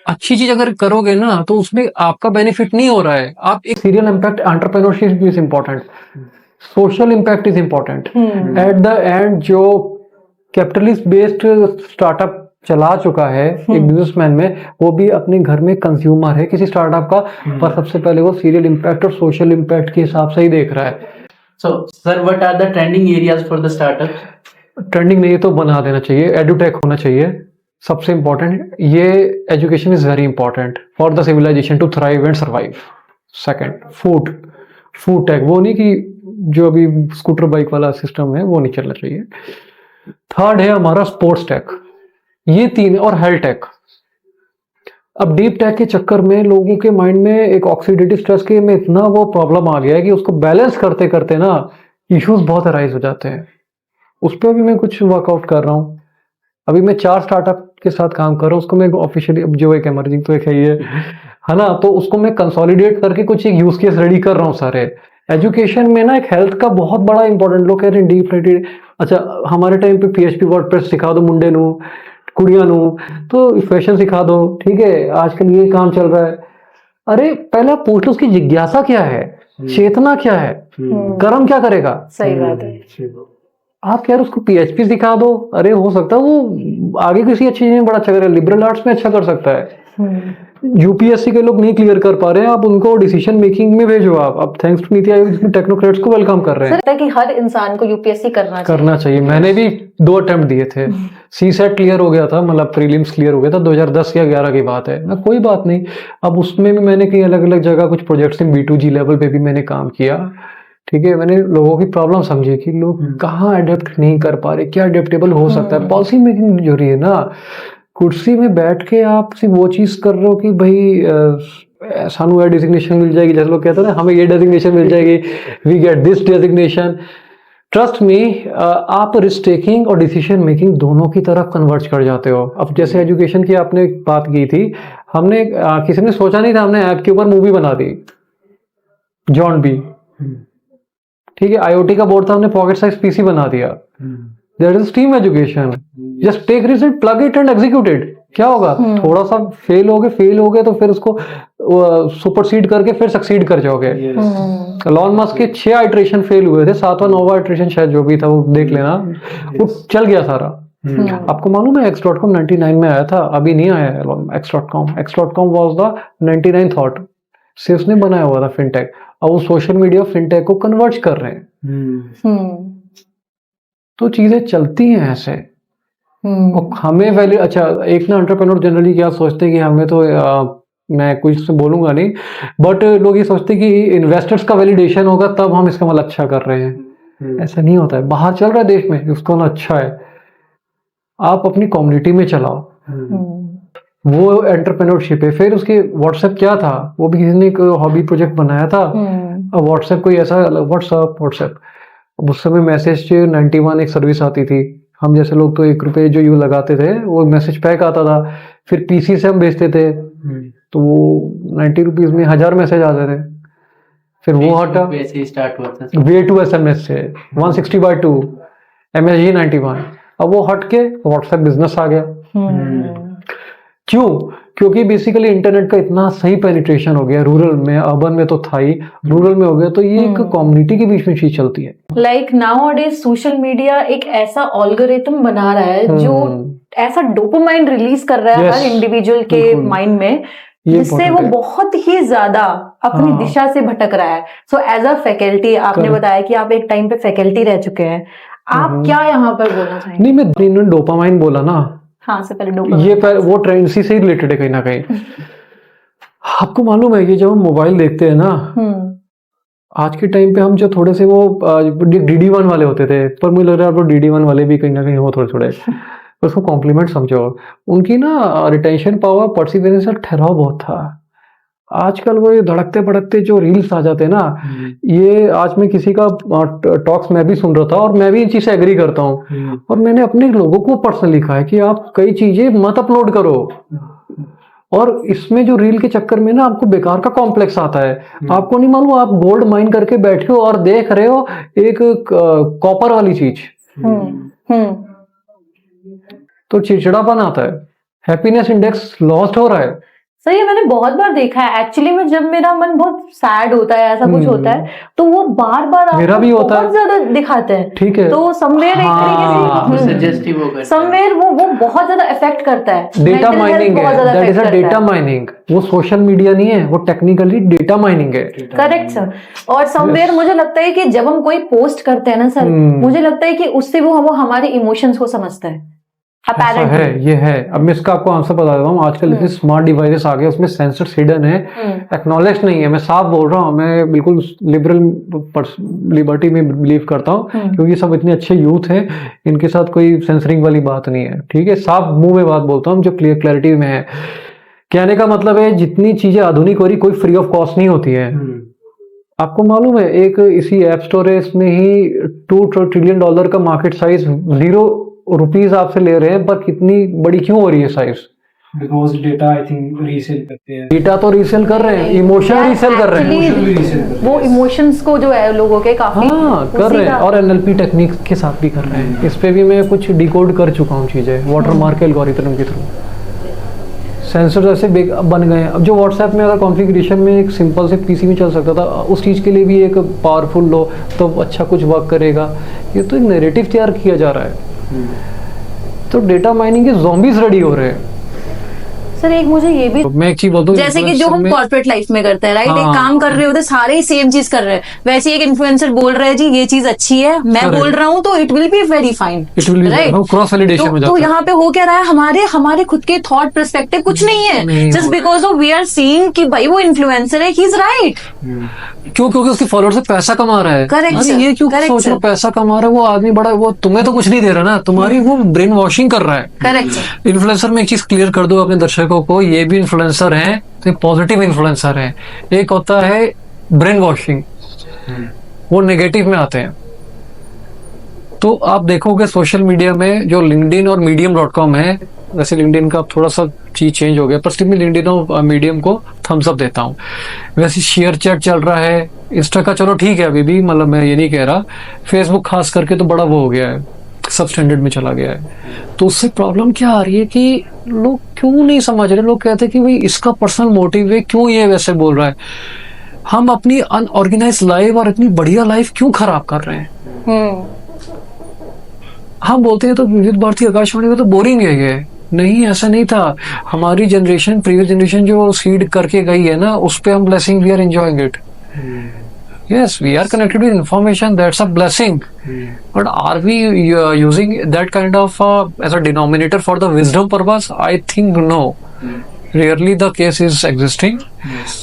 अच्छी चीज अगर करोगे ना तो उसमें आपका बेनिफिट नहीं हो रहा है। आप एक serial impact, entrepreneurship is important, social impact is important. At the end जो कैपिटलिस्ट बेस्ड स्टार्टअप चला चुका है एक बिजनेसमैन में, वो भी अपने घर में कंज्यूमर है किसी स्टार्टअप का, पर सबसे पहले वो सीरियल इम्पैक्ट और सोशल इम्पैक्ट के हिसाब से ही देख रहा है। So, sir, what are the trending areas for the startups? Trending नहीं तो बना देना चाहिए, एडुटेक होना चाहिए सबसे इम्पोर्टेंट। ये education is very important for the civilization to thrive and survive. Second, food tech, वो नहीं कि जो अभी स्कूटर बाइक वाला सिस्टम है वो नहीं चलना चाहिए। थर्ड है हमारा स्पोर्ट्स टेक, ये तीन, और हेल्थ टेक। अब डीप टेक के चक्कर में लोगों के माइंड में एक ऑक्सीडेटिव स्ट्रेस के में इतना वो प्रॉब्लम आ गया है कि उसको बैलेंस करते करते ना इश्यूज बहुत अराइज हो जाते हैं। उस पर अभी मैं कुछ वर्कआउट कर रहा हूँ। अभी मैं 4 स्टार्टअप के साथ काम कर रहा हूँ, उसको मैं ऑफिशियली, जो एक इमर्जिंग तो एक है ये, है ना, तो उसको मैं कंसोलिडेट करके कुछ एक यूज केस रेडी कर रहा हूँ सारे। एजुकेशन में ना एक हेल्थ का बहुत बड़ा इंपॉर्टेंट, लोग कह रहे हैं डीप, अच्छा हमारे टाइम पे PHP वर्डप्रेस सिखा दो मुंडे नू कुड़िया नू, तो फैशन सिखा दो, ठीक है, आजकल ये काम चल रहा है। अरे पहले आप पूछ लो उसकी जिज्ञासा क्या है, चेतना क्या है, कर्म क्या करेगा। सही बात है। आप कह रहे उसको PHP सिखा दो, अरे हो सकता है वो आगे किसी अच्छी चीज में बड़ा अच्छा करे, लिबरल आर्ट्स में अच्छा कर सकता है। UPSC के लोग नहीं क्लियर कर पा रहे हैं, आप उनको डिसीजन मेकिंग में भेजो। आप अब थैंक्स टू नीति आयोग जिसमें टेक्नोक्रेट्स को वेलकम कर रहे हैं। सर कि हर इंसान को UPSC करना चाहिए। मैंने भी 2 अटेम्प्ट दिए थे, CSET क्लियर हो गया था, मतलब प्रीलिम्स क्लियर हो गया था, 2010 या 11 की बात है ना, कोई बात नहीं। अब उसमें भी मैंने कई अलग अलग जगह कुछ प्रोजेक्ट्स में B2G लेवल पे भी मैंने काम किया, ठीक है। मैंने लोगों की प्रॉब्लम समझी कि लोग कहाँ अडेप्ट नहीं कर पा रहे, क्या अडेप्टेबल हो सकता है। पॉलिसी मेकिंग जो रही है ना, कुर्सी में बैठ के आप सिर्फ वो चीज कर रहे हो कि भाई सानू ये डेजिग्नेशन मिल जाएगी, जैसे लोग कहते हैं ना हमें ये डेजिग्नेशन मिल जाएगी, we get this designation. Trust me, आप रिस्क टेकिंग और डिसीजन मेकिंग दोनों की तरफ कन्वर्ज कर जाते हो। अब जैसे एजुकेशन की आपने बात की थी, हमने किसी ने सोचा नहीं था, हमने ऐप के ऊपर मूवी बना दी, जॉन बी, ठीक है। IoT का बोर्ड था, हमने पॉकेट साइज PC बना दिया। That is team education. Just take risk, plug it and execute it. क्या होगा, थोड़ा सा फेल हो गए तो फिर उसको सुपरसीड करके फिर सक्सीड कर जाओगे। एलॉन मस्क के 6 आइटरेशन फेल हुए थे, 7वां 9वां आइटरेशन शायद जो भी था वो देख लेना, वो चल गया सारा। आपको मालूम है X.com 99 में आया था, अभी नहीं आया है X.com। X.com was the 99 thought से उसने बनाया हुआ था फिनटेक, और वो सोशल मीडिया फिनटेक को कन्वर्ज कर रहे हैं। तो चीजें चलती हैं ऐसे। और हमें वैल्यू, अच्छा एक ना एंटरप्रेन्योर जनरली क्या सोचते हैं कि हमें तो मैं कुछ से बोलूंगा नहीं, बट लोग ये सोचते हैं कि इन्वेस्टर्स का वैलिडेशन होगा तब हम इसका मतलब अच्छा कर रहे हैं। ऐसा नहीं होता है। बाहर चल रहा है देश में, उसको ना अच्छा है, आप अपनी कम्युनिटी में चलाओ, वो एंटरप्रेन्योरशिप है। फिर उसके व्हाट्सएप क्या था, वो भी किसी ने एक हॉबी प्रोजेक्ट बनाया था। व्हाट्सएप कोई ऐसा व्हाट्सएप उस समय मैसेज 91 एक सर्विस आती थी, हम जैसे लोग तो 1 रुपए जो यू लगाते थे, वो मैसेज पैक आता था, फिर PC से हम भेजते थे, तो वो 90 रुपीज में 1000 मैसेज आते थे। फिर वो हटा, V2 SMS से 160/2 MSG 91, अब वो हट के व्हाट्सएप बिजनेस आ गया। क्यों? क्योंकि बेसिकली इंटरनेट का इतना सही पेनिट्रेशन हो गया रूरल में, अर्बन में तो था ही, रूरल में हो गया, तो ये एक कम्युनिटी के बीच में चीज चलती है। लाइक नाउअडेज सोशल मीडिया एक ऐसा ऑल्गोरिथम बना रहा है जो ऐसा डोपामाइन रिलीज कर रहा है Yes, हर इंडिविजुअल के बिल्कुल। माइंड में, ये जिससे वो important है। बहुत ही ज्यादा अपनी हाँ। दिशा से भटक रहा है। सो एज अ फैकल्टी, आपने Correct। बताया कि आप एक टाइम पे फैकल्टी रह चुके हैं, आप क्या यहाँ पर बोलना चाहेंगे? नहीं, मैं डोपामाइन बोला ना, हाँ, से पहले ये डोपामाइन। वो ट्रेंड इसी से ही रिलेटेड है कहीं ना कहीं। आपको मालूम है कि जब हम मोबाइल देखते हैं ना, आज के टाइम पे हम जो थोड़े से वो DD1 वाले होते थे, पर मुझे लग रहा है आप DD1 वाले भी कहीं ना कहीं हो थोड़े थोड़े, उसको कॉम्प्लीमेंट समझो। उनकी ना रिटेंशन पावर, परसिवेरेंस और ठहराव बहुत था। आजकल वो ये धड़कते भड़कते जो रील्स आ जाते हैं ना, ये आज मैं किसी का टॉक्स मैं भी सुन रहा था और मैं भी इन चीज से एग्री करता हूँ, और मैंने अपने लोगों को पर्सनली लिखा है कि आप कई चीजें मत अपलोड करो। और इसमें जो रील के चक्कर में ना आपको बेकार का कॉम्प्लेक्स आता है, आपको नहीं मालूम आप गोल्ड माइन करके बैठे हो और देख रहे हो एक कॉपर वाली चीज, तो चिड़चिड़ापन आता है, हैप्पीनेस इंडेक्स लॉस्ट हो रहा है। सही है, मैंने बहुत बार देखा है एक्चुअली में, जब मेरा मन बहुत सैड होता है, ऐसा कुछ होता है, तो वो बार बार मेरा भी होता है, बहुत ज्यादा दिखाते हैं। ठीक है, तो समवेयर एक तरीके से सजेस्टिव हो गया, समवेयर वो बहुत ज्यादा इफेक्ट करता है। डेटा Mental health माइनिंग बहुत है, ज्यादा दैट इज affect अ करता डेटा है। माइनिंग, वो सोशल मीडिया नहीं है, वो टेक्निकली डेटा माइनिंग है। Correct sir. और समवेयर मुझे लगता है कि जब हम कोई पोस्ट करते हैं ना सर, मुझे लगता है कि उससे वो हमारे इमोशंस को समझता है। ऐसा है, ये है। अब मैं इसका आपको आंसर बता देता हूँ। आजकल इतने स्मार्ट डिवाइसेस आ गए, उसमें सेंसर्स हिडन है, एक्नॉलेज नहीं है। मैं साफ बोल रहा हूँ, मैं बिल्कुल लिबरल लिबर्टी में बिलीव करता हूँ, क्योंकि सब इतने अच्छे यूथ हैं, इनके साथ कोई सेंसरिंग वाली बात नहीं है, ठीक है। साफ मुंह में बात बोलता हूँ जो क्लैरिटी में है। कहने का मतलब है जितनी चीजें आधुनिक हो रही, कोई फ्री ऑफ कॉस्ट नहीं होती है। आपको मालूम है एक इसी ऐप स्टोरेज में ही $2 ट्रिलियन का मार्केट साइज, ₹0 आपसे ले रहे हैं, पर कितनी बड़ी क्यों हो रही है size? Because data I think resale करते हैं। डेटा तो रीसेल कर रहे हैं, इमोशन रीसेल कर रहे हैं, वो इमोशंस को जो है लोगों के काफी कर रहे हैं, और NLP टेक्निक के साथ भी कर रहे हैं। इस पे भी मैं कुछ डिकोड कर चुका हूँ चीजें, वाटरमार्क के एल्गोरिथम के थ्रू। सेंसर ऐसे बन गए हैं। अब जो व्हाट्सएप में अगर कॉन्फ़िगरेशन में एक सिंपल से PC में चल सकता था, उस चीज़ के लिए भी एक पावरफुल लो तो अच्छा कुछ वर्क करेगा। ये तो एक नैरेटिव तैयार किया जा रहा है। तो डेटा माइनिंग के ज़ॉम्बीज रेडी हो रहे हैं। सर एक मुझे ये भी, मैं एक चीज बोलता हूँ, जैसे कि जो हम कॉर्पोरेट लाइफ में करते हैं, राइट, एक काम कर रहे होते सारे ही सेम चीज कर रहे हैं, वैसे ही एक इन्फ्लुएंसर बोल रहा है जी ये चीज अच्छी है, मैं बोल रहा हूँ, तो it will be very fine, it will be cross validation हो जाता तो है। यहाँ पे हो क्या रहा है, हमारे खुद के थॉट पर्सपेक्टिव कुछ नहीं है, just because of we are seeing कि भाई वो इन्फ्लुएंसर है, ही इज राइट। क्यों? क्योंकि उसके फॉलोअर से पैसा कमा रहा है। Correct, अरे sir. ये क्यों Correct, सोच रहे हो, sir. पैसा कमा रहा है वो आदमी, बड़ा वो तुम्हें तो कुछ नहीं दे रहा ना, तुम्हारी वो ब्रेन वॉशिंग कर रहा है। करेक्ट। इन्फ्लुएंसर में एक चीज क्लियर कर दो अपने दर्शकों को, ये भी इन्फ्लुएंसर हैं, तो पॉजिटिव इन्फ्लुएंसर हैं। एक होता है ब्रेन वॉशिंग, वो नेगेटिव में आते हैं। तो आप देखोगे सोशल मीडिया में जो लिंक्डइन और medium.com है, वैसे लिंक्डइन का थोड़ा सा चीज चेंज हो गया, पर स्टिल मैं लिंक्डइन और मीडियम को थम्स अप देता हूँ। वैसे शेयर चैट चल रहा है, इंस्टा का चलो ठीक है अभी भी, मतलब मैं ये नहीं कह रहा। फेसबुक खास करके तो बड़ा वो हो गया है, सब स्टैंडर्ड में चला गया है। तो उससे प्रॉब्लम क्या आ रही है कि लोग क्यों नहीं समझ रहे। लोग कहते हैं कि भाई इसका पर्सनल मोटिव है, क्यों ये वैसे बोल रहा है। हम अपनी अनऑर्गेनाइज लाइफ और इतनी बढ़िया लाइफ क्यों खराब कर रहे हैं। हम बोलते हैं तो विविध भारती आकाशवाणी में तो बोरिंग है ये, नहीं ऐसा नहीं था। हमारी जनरेशन, प्रीवियस जनरेशन जो सीड करके गई है ना, उस पे हम blessing, we are enjoying it. Yes, we are connected with information, that's a blessing. But are we using that kind of as a denominator for the wisdom purpose? I think no. Rarely the case is existing,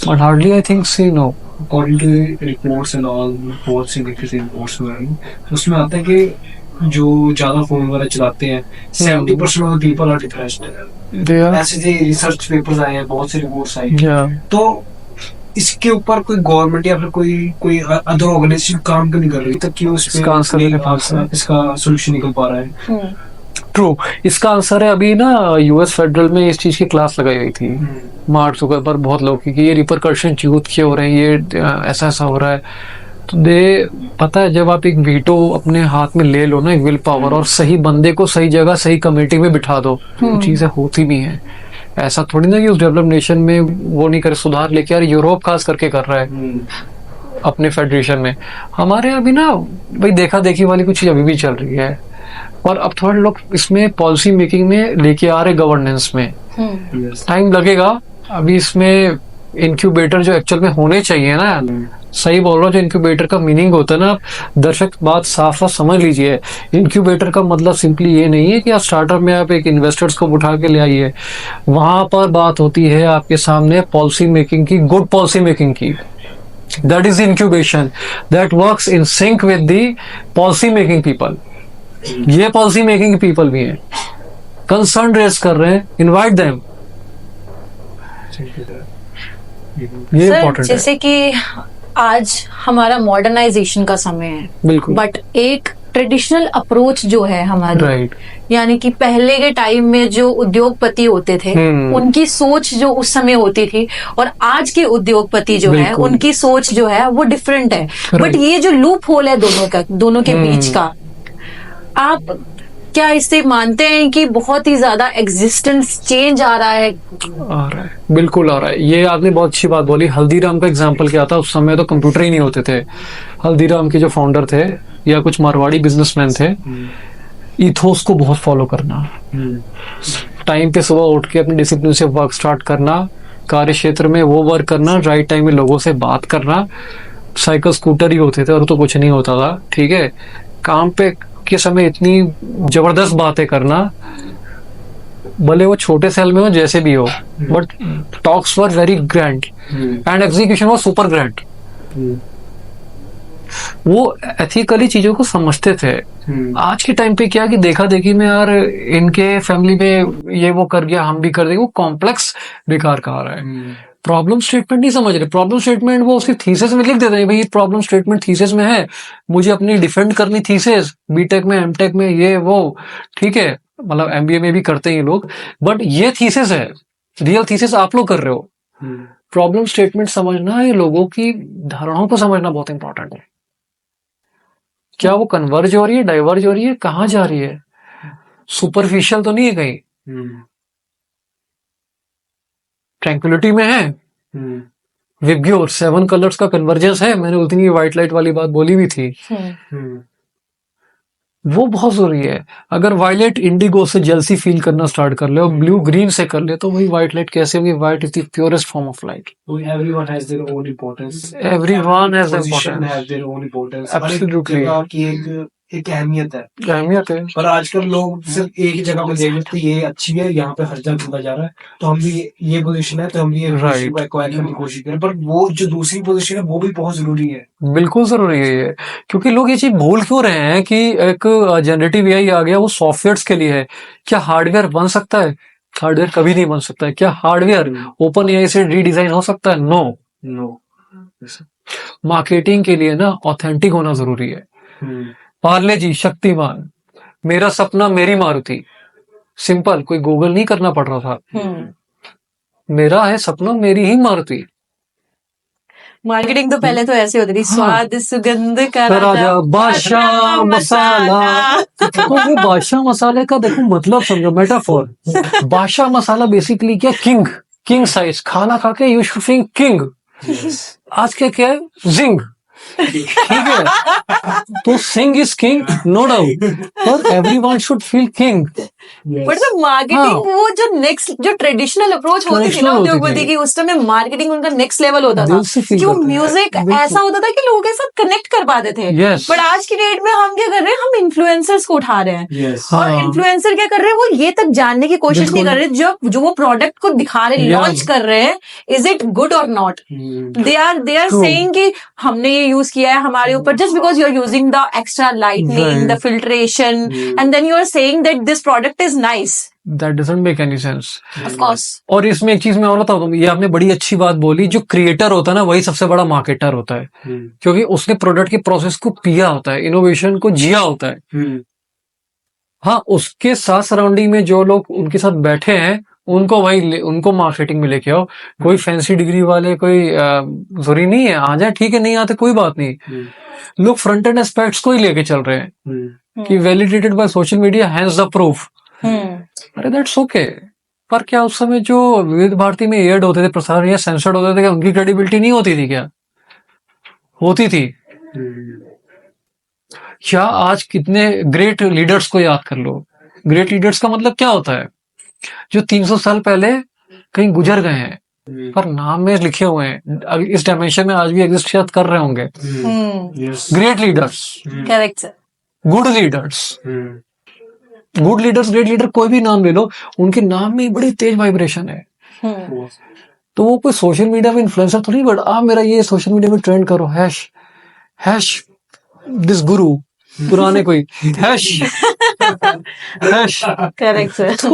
but hardly I think see no. According to reports and all, बहुत से लिखे थे reports वगैरह, उसमें आता है कि जो ज्यादा फोन वगैरह चलाते हैं 70% of the people are depressed. They are. ऐसे जो रिसर्च पेपर्स आए हैं, बहुत से रिपोर्ट्स आई हैं। Yeah. तो इसके ऊपर कोई गवर्नमेंट या फिर कोई अदर ऑर्गेनाइजेशन काम क्यों नहीं कर रही तक कि उस पे इसका आंसर मेरे पास है। इसका सोल्यूशन निकल पा रहा है? ट्रू, इसका आंसर है अभी ना US फेडरल में इस चीज की क्लास लगाई गई थी मार्च के ऊपर बहुत लोग की, कि ये रिपरकर्शन यूथ के हो रहे हैं, ये ऐसा ऐसा हो रहा है। तो दे पता है जब आप एक वीटो अपने हाथ में ले लो ना, एक विल पावर, और सही बंदे को सही जगह सही कमेटी में बिठा दो, तो चीजें होती भी हैं। ऐसा थोड़ी ना कि उस डेवलप नेशन में वो नहीं करे, सुधार लेके यार यूरोप खास करके कर रहा है अपने फेडरेशन में। हमारे यहाँ भी ना भाई देखा देखी वाली कुछ चीज अभी भी चल रही है, और अब थोड़े लोग इसमें पॉलिसी मेकिंग में लेके आ रहे, गवर्नेंस में टाइम लगेगा। अभी इसमें इंक्यूबेटर जो एक्चुअल में होने चाहिए ना, सही बोल रहा हूँ, जो इंक्यूबेटर का मीनिंग होता है ना, दर्शक बात साफ साफ समझ लीजिए। इंक्यूबेटर का मतलब सिंपली ये नहीं है कि आप स्टार्टअप में आप एक इन्वेस्टर्स को उठा के ले आइए। वहां पर बात होती है आपके सामने पॉलिसी मेकिंग की, गुड पॉलिसी मेकिंग की। That is incubation that works in sync with the policy making people. ये पॉलिसी मेकिंग पीपल भी हैं, कंसर्न रेज कर रहे हैं, इनवाइट देम। ये सर इम्पोर्टेंट है। जैसे कि आज हमारा मॉडर्नाइजेशन का समय है, बिल्कुल बट एक ट्रेडिशनल अप्रोच जो है हमारी, राइट। यानी कि पहले के टाइम में जो उद्योगपति होते थे उनकी सोच जो उस समय होती थी, और आज के उद्योगपति जो है बिल्कुल। उनकी सोच जो है वो डिफरेंट है। बट ये जो लूप होल है दोनों के बीच का, आप क्या इससे मानते हैं कि बहुत ही ज्यादा एग्जिस्टेंस चेंज आ रहा है? आ रहा है, बिल्कुल आ रहा है। ये आपने बहुत अच्छी बात बोली। हल्दीराम का एग्जांपल क्या था, उस समय तो कंप्यूटर ही नहीं होते थे। हल्दीराम के जो फाउंडर थे या कुछ मारवाड़ी बिजनेसमैन थे, इथोस को बहुत फॉलो करना, टाइम पे सुबह उठ के अपने डिसिप्लिन से वर्क स्टार्ट करना, कार्य क्षेत्र में वो वर्क करना, राइट टाइम में लोगों से बात करना। साइकिल स्कूटर ही होते थे और तो कुछ नहीं होता था, ठीक है। काम पे के समय इतनी जबरदस्त बातें करना, भले वो छोटे सेल में हो जैसे भी हो, but talks were very grand and execution was super grand. वो एथिकली चीजों को समझते थे। आज के टाइम पे क्या कि देखा देखी में यार इनके फैमिली में ये वो कर गया, हम भी कर देंगे, वो कॉम्प्लेक्स बेकार कहा रहा है। प्रॉब्लम स्टेटमेंट नहीं समझ रहे। प्रॉब्लम स्टेटमेंट वो उसकी थीसिस में लिख देते हैं, भाई प्रॉब्लम स्टेटमेंट थीसिस में है, मुझे अपनी डिफेंड करनी थीसिस, बीटेक में एमटेक में ये वो, ठीक है, मतलब एमबीए में भी करते हैं ये लोग, बट ये थीसिस है, रियल थीसिस आप लोग कर रहे हो। प्रॉब्लम स्टेटमेंट समझना, ये लोगों की धारणाओं को समझना बहुत इंपॉर्टेंट है। क्या वो कन्वर्ज हो रही है, डाइवर्ज हो रही है, कहाँ जा रही है, सुपरफिशियल तो नहीं है कहीं, ट्रैंक्विलिटी में है, विग्योर 7 कलर्स का कन्वर्जेंस है। मैंने उस दिन ये व्हाइट लाइट वाली बात बोली भी थी, वो बहुत जरूरी है। अगर वायलेट इंडिगो से जेलसी फील करना स्टार्ट कर ले और ब्लू ग्रीन से कर ले, तो वही व्हाइट लाइट कैसे होगी? White is the purest form of light. Everyone has their own importance. Everyone has their Position importance. has their own importance. Absolutely. हर एक जगह की एक अहमियत है। अहमियत है। पर आजकल लोग सिर्फ एक ही जगह पे देख लेते हैं, ये अच्छी है, यहाँ पे हर जगह ढूंढा जा रहा है, तो हम भी ये पोजीशन है तो हम भी ये पोजीशन को एक्वायर करने की कोशिश करें। पर वो जो दूसरी पोजीशन है वो भी बहुत जरूरी है। बिल्कुल जरूरी है ये, क्योंकि लोग ये चीज भूल क्यों रहे हैं कि एक जनरेटिव एआई आ गया, वो सॉफ्टवेयर्स के लिए है। क्या हार्डवेयर बन सकता है? हार्डवेयर कभी नहीं बन सकता है। क्या हार्डवेयर ओपन एआई से रीडिजाइन हो सकता है? नो। मार्केटिंग के लिए ना ऑथेंटिक होना जरूरी है। पार्ले जी, शक्तिमान, मेरा सपना मेरी मारुति, सिंपल, कोई गूगल नहीं करना पड़ रहा था। मेरा है सपना मेरी ही मारुति। मार्केटिंग तो पहले तो ऐसे होती थी, स्वाद सुगंध का राजा, बादशाह मसाला। तो वो बादशाह मसाले का देखो मतलब समझो, मेटाफोर। बादशाह मसाला बेसिकली क्या? किंग साइज खाना खा के यू शुड फील किंग। आज क्या है? जिंग, ठीक है। तो सिंग इज किंग, नो डाउट, पर everyone should feel king. But the marketing, वो जो नेक्स्ट, जो ट्रेडिशनल अप्रोच होती थी ना उद्योगपति की, उस समय मार्केटिंग उनका नेक्स्ट लेवल होता था। क्यों? म्यूजिक ऐसा होता था कि लोगों के साथ कनेक्ट कर पाते थे। बट आज की डेट में हम क्या कर रहे हैं? हम इन्फ्लुएंसर्स को उठा रहे हैं, और इन्फ्लुएंसर क्या कर रहे हैं? वो ये तक जानने की कोशिश नहीं कर रहे जो वो प्रोडक्ट को दिखा रहे, लॉन्च कर रहे हैं, इज इट गुड और नॉट। दे आर सेइंग कि हमने ये यूज किया है हमारे ऊपर, just because you are using the extra lightning, the filtration, and then you are saying that this product is nice. That doesn't make any sense. Of course. और इसमें एक चीज मैं और बताता हूँ, ये आपने बड़ी अच्छी बात बोली, जो क्रिएटर होता है ना वही सबसे बड़ा मार्केटर होता है, क्योंकि उसने प्रोडक्ट के प्रोसेस को पिया होता है, इनोवेशन को जिया होता है। हाँ, उसके साथ सराउंडिंग में जो लोग उनके साथ बैठे हैं, उनको मार्केटिंग में लेके आओ। कोई फैंसी डिग्री वाले कोई जरूरी नहीं है, आ जाए ठीक है, नहीं आते कोई बात नहीं। लोग फ्रंट एंड एस्पेक्ट्स को ही लेके चल रहे हैं कि validated by social media, hence the proof. अरे दैट्स ओके, पर क्या उस समय जो विविध भारती में एयर्ड होते थे, प्रसारण या सेंसर्ड होते थे, क्या उनकी क्रेडिबिलिटी नहीं होती थी क्या? होती थी। क्या आज कितने ग्रेट लीडर्स को याद कर लो। ग्रेट लीडर्स का मतलब क्या होता है? जो 300 साल पहले कहीं गुजर गए हैं पर नाम में लिखे हुए हैं, इस डायमेंशन में आज भी एग्जिस्ट शायद कर रहे होंगे। Great leaders, correct sir. Good leaders, good leaders, great leader, कोई भी नाम ले लो, उनके नाम में बड़ी तेज वाइब्रेशन है। तो वो कोई सोशल मीडिया में इन्फ्लुएंसर थोड़ी, बट आप मेरा ये सोशल मीडिया में ट्रेंड करो, हैश दिस गुरु, पुराने कोई हैश करेक्ट सर। तो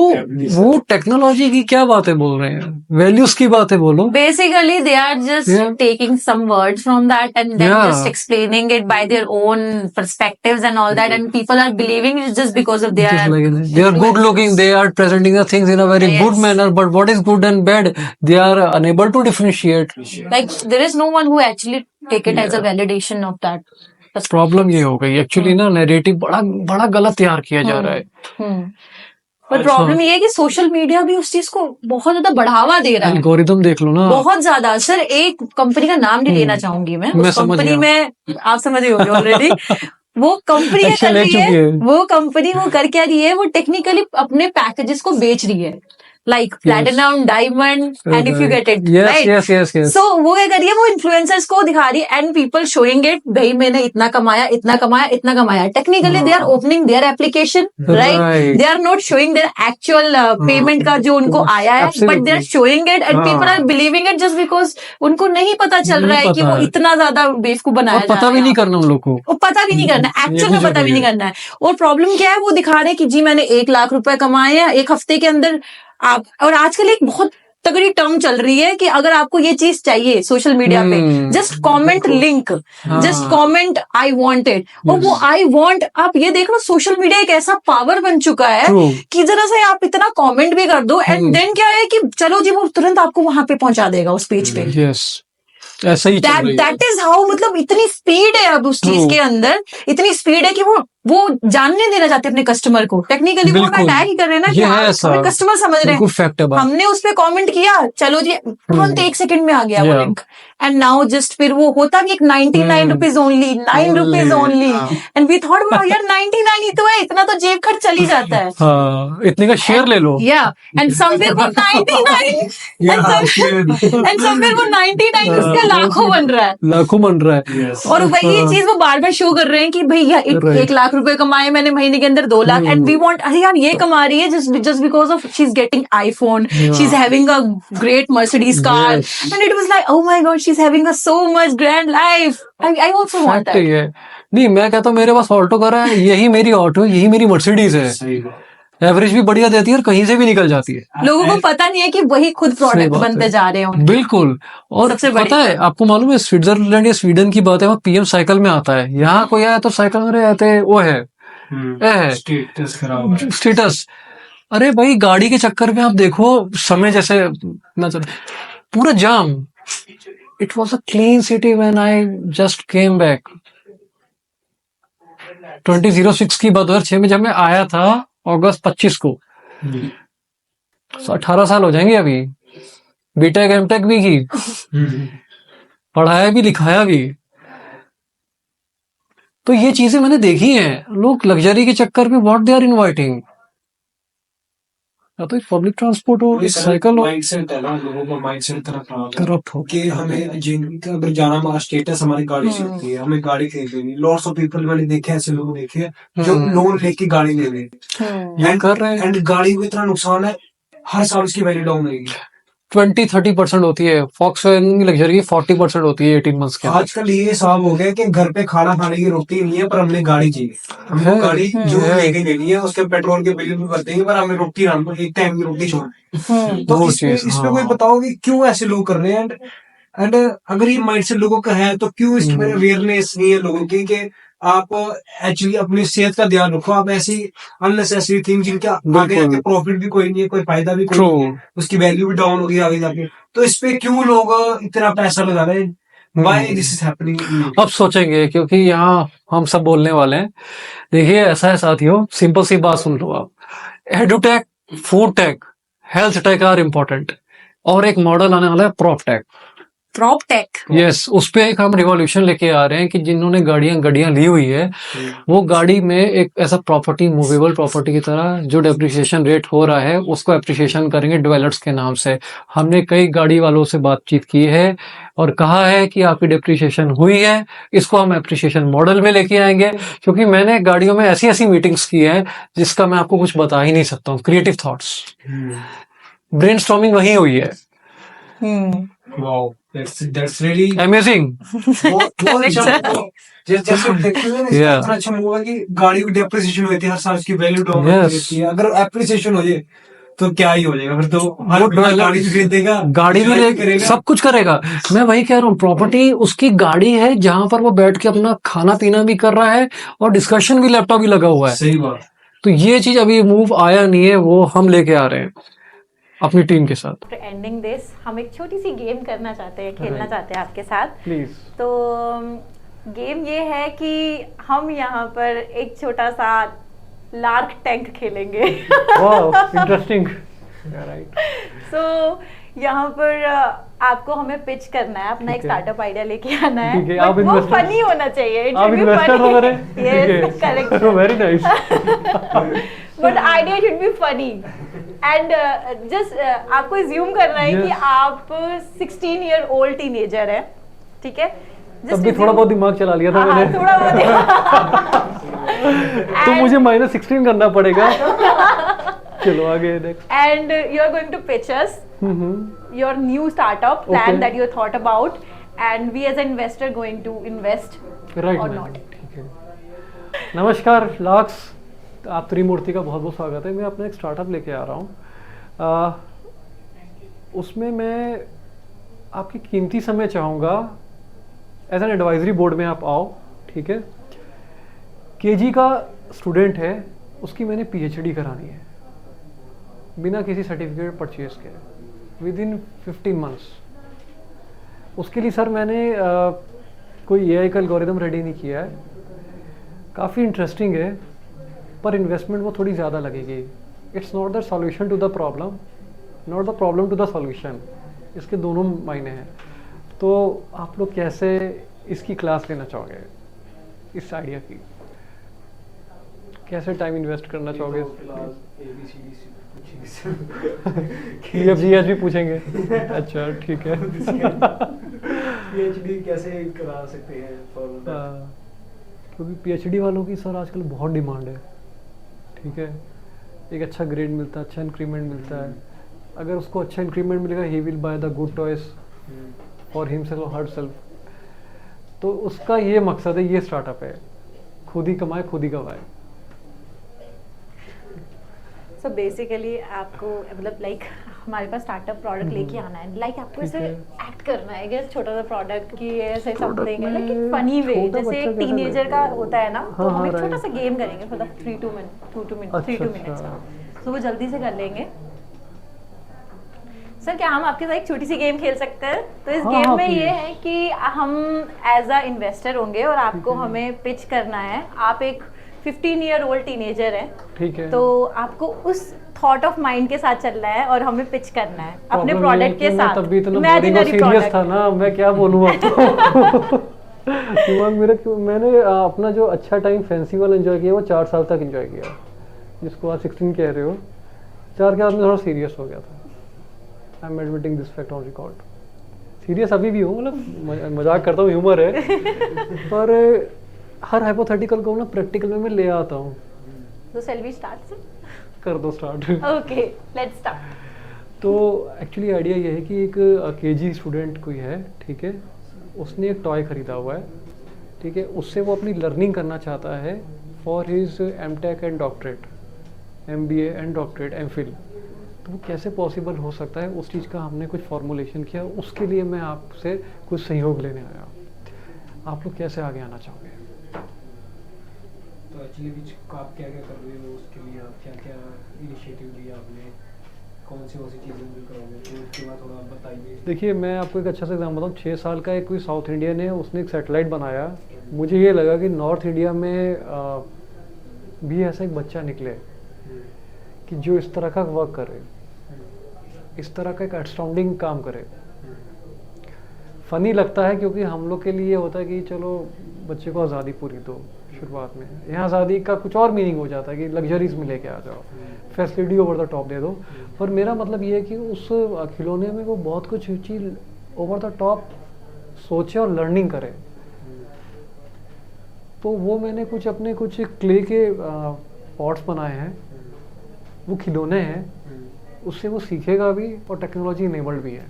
वो टेक्नोलॉजी की क्या बातें बोल रहे हैं, वैल्यूज की बातें बोलो। Basically, they are just taking some words from that and then just explaining it by their own perspectives and all that, and people are believing it just because of their. They are good looking, they are presenting the things in a very good manner, but what is good and bad, they are unable to differentiate. Like there is no one who actually take it as a validation of that. Problem ये हो गई actually ना, narrative बड़ा बड़ा गलत तैयार किया जा रहा है। पर प्रॉब्लम ये है कि सोशल मीडिया भी उस चीज को बहुत ज्यादा बढ़ावा दे रहा है। एल्गोरिदम देख लो ना, बहुत ज्यादा। सर एक कंपनी का नाम नहीं लेना चाहूंगी मैं, उस कंपनी में आप समझ रहे होंगे ऑलरेडी। वो कंपनी कर रही है, वो कंपनी वो कर क्या रही है, वो टेक्निकली अपने पैकेजेस को बेच रही है, like platinum, diamond, and if you get it right. So वो क्या कर रही है, वो इन्फ्लुएंसर्स को दिखा रही है एंड पीपल शोइंग इट, भाई मैंने इतना कमाया, इतना कमाया, इतना कमाया। Technically they are opening their application, right, they are not showing their actual payment का जो उनको आया है, but they are showing it and people are believing it just because उनको नहीं पता चल रहा है कि वो इतना ज्यादा बेवकूफ बनाया जा रहा है। पता भी नहीं करना उन लोग को, वो पता भी नहीं करना, एक्चुअल में पता भी नहीं करना है। और प्रॉब्लम क्या है, वो दिखा रहे हैं कि जी मैंने 1 लाख रुपए कमाए हैं एक हफ्ते के अंदर। आप और आजकल एक बहुत तगड़ी टर्म चल रही है कि अगर आपको ये चीज चाहिए सोशल मीडिया पे, just comment link, just comment I want it. और वो आई वांट, आप ये देख लो सोशल मीडिया एक ऐसा पावर बन चुका है कि जरा सा आप इतना कमेंट भी कर दो एंड देन क्या है कि चलो जी वो तुरंत आपको वहां पे पहुंचा देगा उस पेज पे। ऐसा ही दैट इज हाउ, मतलब इतनी स्पीड है अब उस चीज के अंदर, इतनी स्पीड है कि वो जानने देना चाहते अपने कस्टमर को। टेक्निकली वो अटैक ही कर रहे हैं ना कि आप कस्टमर समझ रहे हैं, हमने उस पे कमेंट किया, चलो जी तुरंत 1 सेकंड में आ गया वो लिंक, एंड नाउ जस्ट फिर वो होता भी एक 99 rupees only, 9 rupees only, and we thought यार 99 ही तो है, इतना तो जेब खर्च चल ही जाता है, इतने का शेयर ले लो। या एंड समवेयर वो 99 एंड समवेयर वो 99 उसका लाखों बन रहा है, लाखों बन रहा है। और वही चीज वो बार बार शो कर रहे हैं कि भैया 1 लाख रुपए कमाए मैंने महीने के अंदर 2 लाख, एंड वी वांट, अरे यार ये कमा रही है just because of she is getting iPhone, she is having a great Mercedes car, and it was like oh my God she is having a so much grand life, I also want that. नहीं मैं कहता हूँ मेरे पास Alto car है, यही मेरी auto, यही मेरी मर्सिडीज है, एवरेज भी बढ़िया देती है और कहीं से भी निकल जाती है। लोगों को पता नहीं है कि वही खुद प्रोडक्ट बनते जा रहे हैं। बिल्कुल। और पता है आपको मालूम है, स्विट्जरलैंड या स्वीडन की बात है, वहाँ पीएम साइकिल में आता है, यहाँ कोई आया तो साइकिल में आते हैं, वो है स्टेटस। अरे भाई गाड़ी के चक्कर में आप देखो समय जैसे ना चले, पूरा jam. It was a clean city when I just came back. 2006 की 2006 में जब मैं आया था, अगस्त 25 को, 18 साल हो जाएंगे अभी। बीटेक एमटेक भी की, पढ़ाया भी लिखाया भी, तो ये चीजें मैंने देखी हैं। लोग लग्जरी के चक्कर में व्हाट दे आर इनवाइटिंग, या तो पब्लिक ट्रांसपोर्ट हो, साइकिल हो, माइंडसेट है ना, लोगों का माइंडसेट तरफ करप्ट हो कि हमें जिनका अगर जाना हमारा स्टेटस हमारी गाड़ी से होती है, हमें गाड़ी खरीदनी। लॉट्स ऑफ पीपल मैंने देखे, ऐसे लोग देखे हैं जो लोन लेके गाड़ी ले रहे कर रहे हैं, एंड गाड़ी को इतना नुकसान है, हर साल उसकी वैल्यू डाउन रहेगी। 20-30% होती है, फॉक्सवैगन की लग्जरी 40% होती है 18 मंथ्स के। आजकल ये हिसाब हो गया कि घर पे खाना खाने की रोटी नहीं है, पर हमने गाड़ी चाहिए, हमको गाड़ी जो लेके लेनी है, उसके पेट्रोल के बिल भी कर देंगे, पर हमें रोटी खाना, एक टाइम की रोटी छोड़। तो इसमें कोई बताओ कि क्यों ऐसे लोग कर रहे हैं, एंड अगर ये माइंडसेट लोगों का है तो क्यों इसमें अवेयरनेस नहीं है लोगों की कि आप एक्चुअली अपनी सेहत का ध्यान रखो। आप ऐसी अननेसेसरी थिंग जिनका आगे जाके प्रॉफिट भी कोई नहीं है, कोई फायदा भी कोई नहीं है, उसकी वैल्यू भी डाउन होगी आगे जाके, तो इस पे क्यों लोग इतना पैसा लगा रहे हैं? Why this is happening? अब सोचेंगे, क्योंकि यहाँ हम सब बोलने वाले हैं। देखिए ऐसा है साथियों, सिंपल सी बात सुन लो आप, edtech, food tech health tech are important, और एक मॉडल आने वाला है prop tech. Prop tech. Yes, उस पे एक हम रिवॉल्यूशन लेके आ रहे हैं कि जिन्होंने गड़ियां ली हुई है, वो गाड़ी में एक ऐसा प्रॉपर्टी, मूवेबल प्रॉपर्टी की तरह जो डेप्रिसिएशन रेट हो रहा है उसको एप्रिसिएशन करेंगे डेवलपर्स के नाम से। हमने कई गाड़ी वालों से बातचीत की है और कहा है कि आपकी डेप्रिसिएशन हुई है, इसको हम एप्रिसिएशन मॉडल में लेके आएंगे। क्योंकि मैंने गाड़ियों में ऐसी ऐसी मीटिंग्स की है जिसका मैं आपको कुछ बता ही नहीं सकता हूँ। क्रिएटिव थॉट्स, ब्रेनस्टॉर्मिंग वही हुई है। Wow, that's really amazing. बहुत अच्छा। जैसे देखते हैं ना, इसका Yeah. इतना अच्छा मूव है कि गाड़ी की डेप्रिसिएशन होती है, हर साल उसकी वैल्यू डाउन Yes. होती है। अगर एप्रिसिएशन हो जाए तो क्या ही हो जाएगा, फिर तो हर वो कोई गाड़ी भी खरीदेगा, गाड़ी भी enjoy करेगा। सब कुछ करेगा। मैं वही कह रहा हूँ, प्रॉपर्टी उसकी गाड़ी है जहां पर वो बैठ के अपना खाना पीना भी कर रहा है और डिस्कशन भी, लैपटॉप भी लगा हुआ है। सही बात। तो ये चीज अभी मूव आया नहीं है, वो हम लेके आ रहे हैं अपनी टीम के साथ। एंडिंग दिस, हम एक छोटी सी गेम करना चाहते हैं, खेलना चाहते हैं आपके साथ। प्लीज। तो गेम ये है कि हम यहाँ पर एक छोटा सा लार्क टैंक खेलेंगे। Wow, interesting. राइट। सो यहाँ पर आपको हमें पिच करना है, अपना एक ठीक है। स्टार्टअप आइडिया लेके आना है। ठीक है, But आप वो investor- फनी होना चाहिए। आप इन्वेस्टर हो मेरे? Yes, correct. Very nice. But idea should be funny and just आपको ज्यूम करना है कि Yes. आप 16 ईयर ओल्ड टीनेजर है, ठीक है? तब भी थोड़ा बहुत दिमाग चला लिया था हाँ, मैंने। थोड़ा बहुत। तो मुझे -16 करना पड़ेगा। चलो आगे next. And you are going to pitch us your new startup plan Okay. that you thought about, and we as an investor going to invest right or ma'am, not. ठीक है। नमस्कार लाक्स, आप त्रिमूर्ति का बहुत बहुत स्वागत है। मैं अपना एक स्टार्टअप लेके आ रहा हूँ। उसमें मैं आपकी कीमती समय चाहूँगा, एज एन एडवाइजरी बोर्ड में आप आओ, ठीक है? केजी का स्टूडेंट है, उसकी मैंने पीएचडी करानी है बिना किसी सर्टिफिकेट परचेज के, विद इन 15 मंथ्स। उसके लिए सर मैंने कोई एआई का एल्गोरिदम रेडी नहीं किया है। काफ़ी इंटरेस्टिंग है, पर इन्वेस्टमेंट वो थोड़ी ज़्यादा लगेगी। It's not the solution to the problem, not the problem to the solution, इसके दोनों मायने हैं। तो आप लोग कैसे इसकी क्लास लेना चाहोगे, इस आइडिया की? कैसे टाइम इन्वेस्ट करना चाहोगे? EFGH भी पूछेंगे। अच्छा ठीक है। पीएचडी कैसे करा सकते हैं क्योंकि पीएचडी वालों की सर आजकल बहुत डिमांड है, ठीक है? एक अच्छा ग्रेड मिलता है, अच्छा इंक्रीमेंट मिलता है। अगर उसको अच्छा इंक्रीमेंट मिलेगा, he will by the good toys for himself और हर सेल्फ। तो उसका ये मकसद है, ये स्टार्टअप है, खुद ही कमाए खुद ही गवाए। So basically आपको मतलब लाइक हमारे पास स्टार्टअप प्रोडक्ट लेके आना है, लाइक आपको ठीक ऐसे है। एक्ट करना है कि छोटा सा प्रोडक्ट की ऐसे Product समथिंग है, में लेकिन फनी वे, छोटा जैसे बच्चा एक कैसा टीनेजर का लगेगा? होता है ना, तो हाँ, हम हाँ, एक छोटा right. सा गेम करेंगे फॉर द 2 मिनट्स अच्छा, का, तो वो जल्दी से कर लेंगे। सर क्या हम आपके साथ एक छोटी सी गेम खेल सकते हैं? तो इस हाँ, गेम हाँ, में ये please. है कि हम एज अ इन्वेस्टर होंगे और आपको हमें पिच करना है। आप एक 15 ईयर ओल्ड टीनेजर है, ठीक है। तो आपको उस थॉट ऑफ माइंड के साथ चलना है और हमें पिच करना है अपने Problem ये है प्रोडक्ट कि के मैं साथ, तब भी इतना बोरिंग और इमेजिनरी सीरियस था प्रोडक्ट। ना, मैं क्या बोलूँ आपको। दिमाग मेरा मैंने अपना जो अच्छा टाइम फैंसी वाला एंजॉय किया वो 4 साल तक एंजॉय किया, जिसको आप 16 कह रहे हो। 4 के बाद में थोड़ा सीरियस हो गया था। I am admitting this fact on record. Serious अभी भी हूँ, मतलब मजाक करता हूँ, ह्यूमर है, पर हर हाइपोथेटिकल को ना प्रैक्टिकल में मैं ले आता हूँ। तो शैल वी स्टार्ट सर? कर दो स्टार्ट। Okay, let's start. तो एक्चुअली आइडिया ये है कि एक केजी स्टूडेंट कोई है, ठीक है? उसने एक टॉय ख़रीदा हुआ है, ठीक है? उससे वो अपनी लर्निंग करना चाहता है for his MTech and doctorate, MBA and doctorate, MPhil। तो वो कैसे पॉसिबल हो सकता है, उस चीज़ का हमने कुछ फॉर्मुलेशन किया। उसके लिए मैं आपसे कुछ सहयोग लेने आया। आप लोग कैसे आगे आना चाहोगे? तो एक्चुअली आप क्या क्या कर रहे हो, उसके लिए आप क्या क्या इनिशिएटिव लिया आपने, कौन सी चीज़ें करोगे, तो उसके बाद थोड़ा बताइए। देखिए मैं आपको एक अच्छा सा एग्जाम्पल बताऊँ। 6 साल का एक कोई साउथ इंडियन है, उसने एक सैटेलाइट बनाया। मुझे ये लगा कि नॉर्थ इंडिया में भी ऐसा एक बच्चा निकले कि जो इस तरह का वर्क करे, इस तरह का एक आउटस्टैंडिंग काम करे। फनी लगता है क्योंकि हम लोग के लिए होता है कि चलो बच्चे को आज़ादी पूरी दो शुरुआत में, यहाँ आज़ादी का कुछ और मीनिंग हो जाता है कि लग्जरीज में लेके आ जाओ, फैसिलिटी ओवर द टॉप दे दो। पर मेरा मतलब ये है कि उस खिलौने में वो बहुत कुछ चीज़ ओवर द टॉप सोचे और लर्निंग करे। तो वो मैंने कुछ अपने कुछ क्ले के पॉट्स बनाए हैं, वो खिलौने हैं, उससे वो सीखेगा भी और टेक्नोलॉजी इनेबल्ड भी है।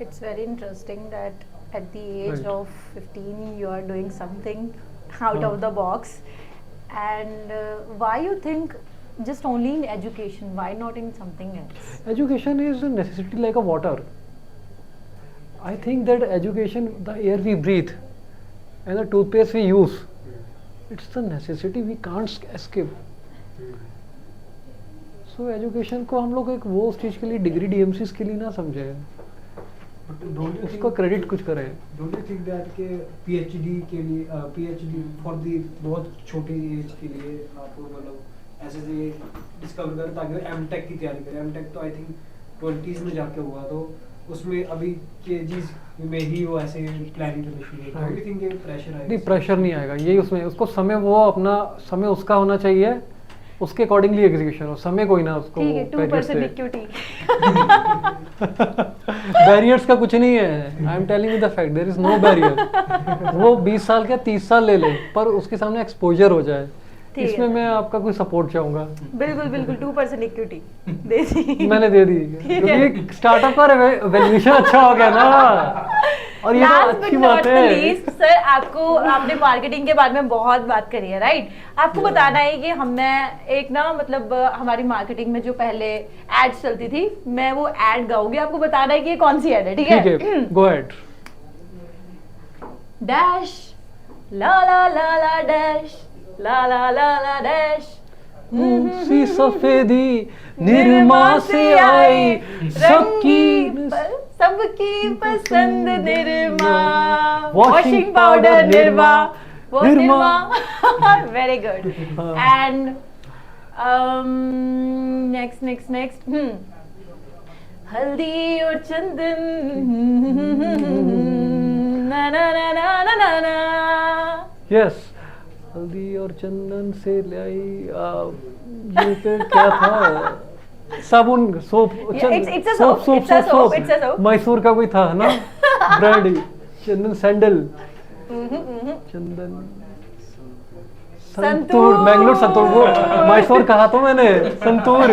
It's very interesting that at the age Right. of 15 you are doing something out of the box. And why you think just only in education, why not in something else? Education is a necessity like a water. I think that education, the air we breathe and the toothpaste we use, it's the necessity we can't escape. So education को हम लोग एक वो उस चीज़ के लिए degree डीएमसीज के लिए ना समझे, But don't you उसका क्रेडिट कुछ करें। डोंट यू थिंक दैट के पीएचडी के लिए पीएचडी फॉर दी बहुत छोटी एज के लिए आपको मतलब ऐसे से डिस्कवर करें ताकि एमटेक की तैयारी करें। एमटेक तो आई थिंक 20s में जाके हुआ, तो उसमें अभी केजीज में ही वो ऐसे प्लानिंग करनी शुरू हुई। डोंट यू थिंक ये प्रेशर आएगा? नहीं, प्रेशर नहीं आएगा, यही उसमें उसको समय, वो अपना समय उसका होना चाहिए, उसके अकॉर्डिंगली एग्जीक्यूशन हो, समय कोई ना उसको ठीक है, 2% बैरियर्स इक्विटी। बैरियर्स का कुछ नहीं है। I am telling you the fact, there is no barrier. वो 20 साल क्या 30 साल ले ले, पर उसके सामने एक्सपोजर हो जाए, ठीक है। इसमें मैं आपका कोई सपोर्ट चाहूंगा। बिल्कुल बिल्कुल 2% इक्विटी दे दी। मैंने दे दी क्योंकि स्टार्टअप का वैल्यूएशन अच्छा हो गया ना, और ये तो Last but अच्छी not बात the है। least, सर आपने मार्केटिंग के बारे में बहुत बात करी है, राइट? आपको बताना है कि मैं एक ना मतलब हमारी मार्केटिंग में जो पहले एड्स चलती थी, मैं वो एड गाऊंगी, आपको बताना है कि ये कौन सी एड है, ठीक है? ठीक है, गो अहेड। डैश ला ला ला ला डैश ला ला ला ला डैश, सी सफेदी निरमा से आई, सबकी पसंद निरमा, Washing powder निरमा, वो Nirma. Very good. And next हल्दी और चंदन, ना ना ना ना ना ना ना। यस, हल्दी और चंदन से लाई, ये फिर क्या था, साबुन, soap, Yeah, it's a soap, it's a soap. Mysore का कोई था ना ब्रांड, चंदन सैंडल, चंदन संतूर, मैंगलोर संतूर, वो मैसूर कहा तो मैंने, संतूर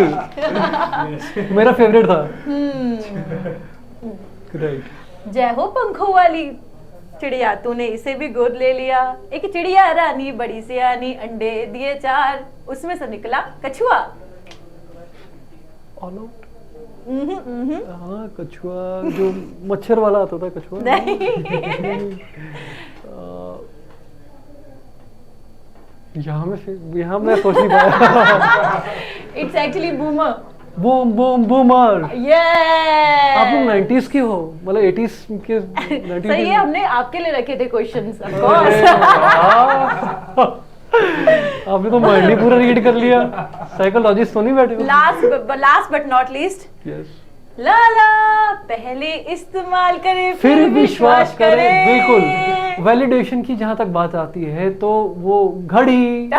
मेरा फेवरेट था। राइट। जय हो पंखों वाली चिड़िया, तूने इसे भी गोद ले लिया, एक चिड़िया रानी बड़ी सियानी, अंडे दिए 4, उसमें से निकला कछुआ। All out. हाँ, कछुआ जो मच्छर वाला आता था, कछुआ नहीं। यहाँ मैं सोच नहीं पाया। It's actually boomer. Boom boom boomer. Yes! आप लोग 90s के हो, मतलब 80s के, 90s सही है, के। हमने आपके लिए रखे थे क्वेश्चंस, ऑफ अरे कोर्स। वाह। आपने तो माइंड ही पूरा रीड कर लिया, साइकोलॉजिस्ट तो नहीं बैठे हो। Last but not least, yes, लाला पहले इस्तेमाल करे फिर विश्वास करे। बिल्कुल, वैलिडेशन की जहां तक बात आती है तो वो घड़ी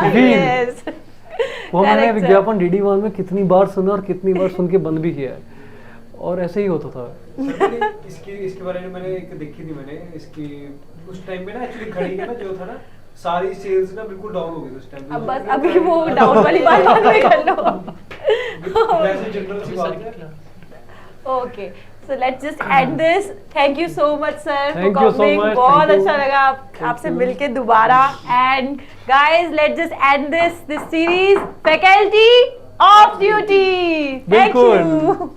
व्हील, Yes. वो मैंने Correct, sir. विज्ञापन DD1 में कितनी बार सुना और कितनी बार सुन के बंद भी किया है, और ऐसे ही होता था। इसके बारे में मैंने एक देखी थी, मैंने इसकी उस टाइम पे ना एक्चुअली घड़ी का ना जो था ना, सारी सेल्स ना बिल्कुल डाउन हो गई उस टाइम पे। अब बस अभी वो डाउन वाली बात बाद में कर लो। वैसे जनरल सी बात है। Okay, so let's just and this. Thank you so much sir for Thank you so coming, much. बहुत Thank you. अच्छा लगा आपसे मिलके दोबारा। And guys, let's just and this series, faculty of duty. Thank बिल्कुल। You.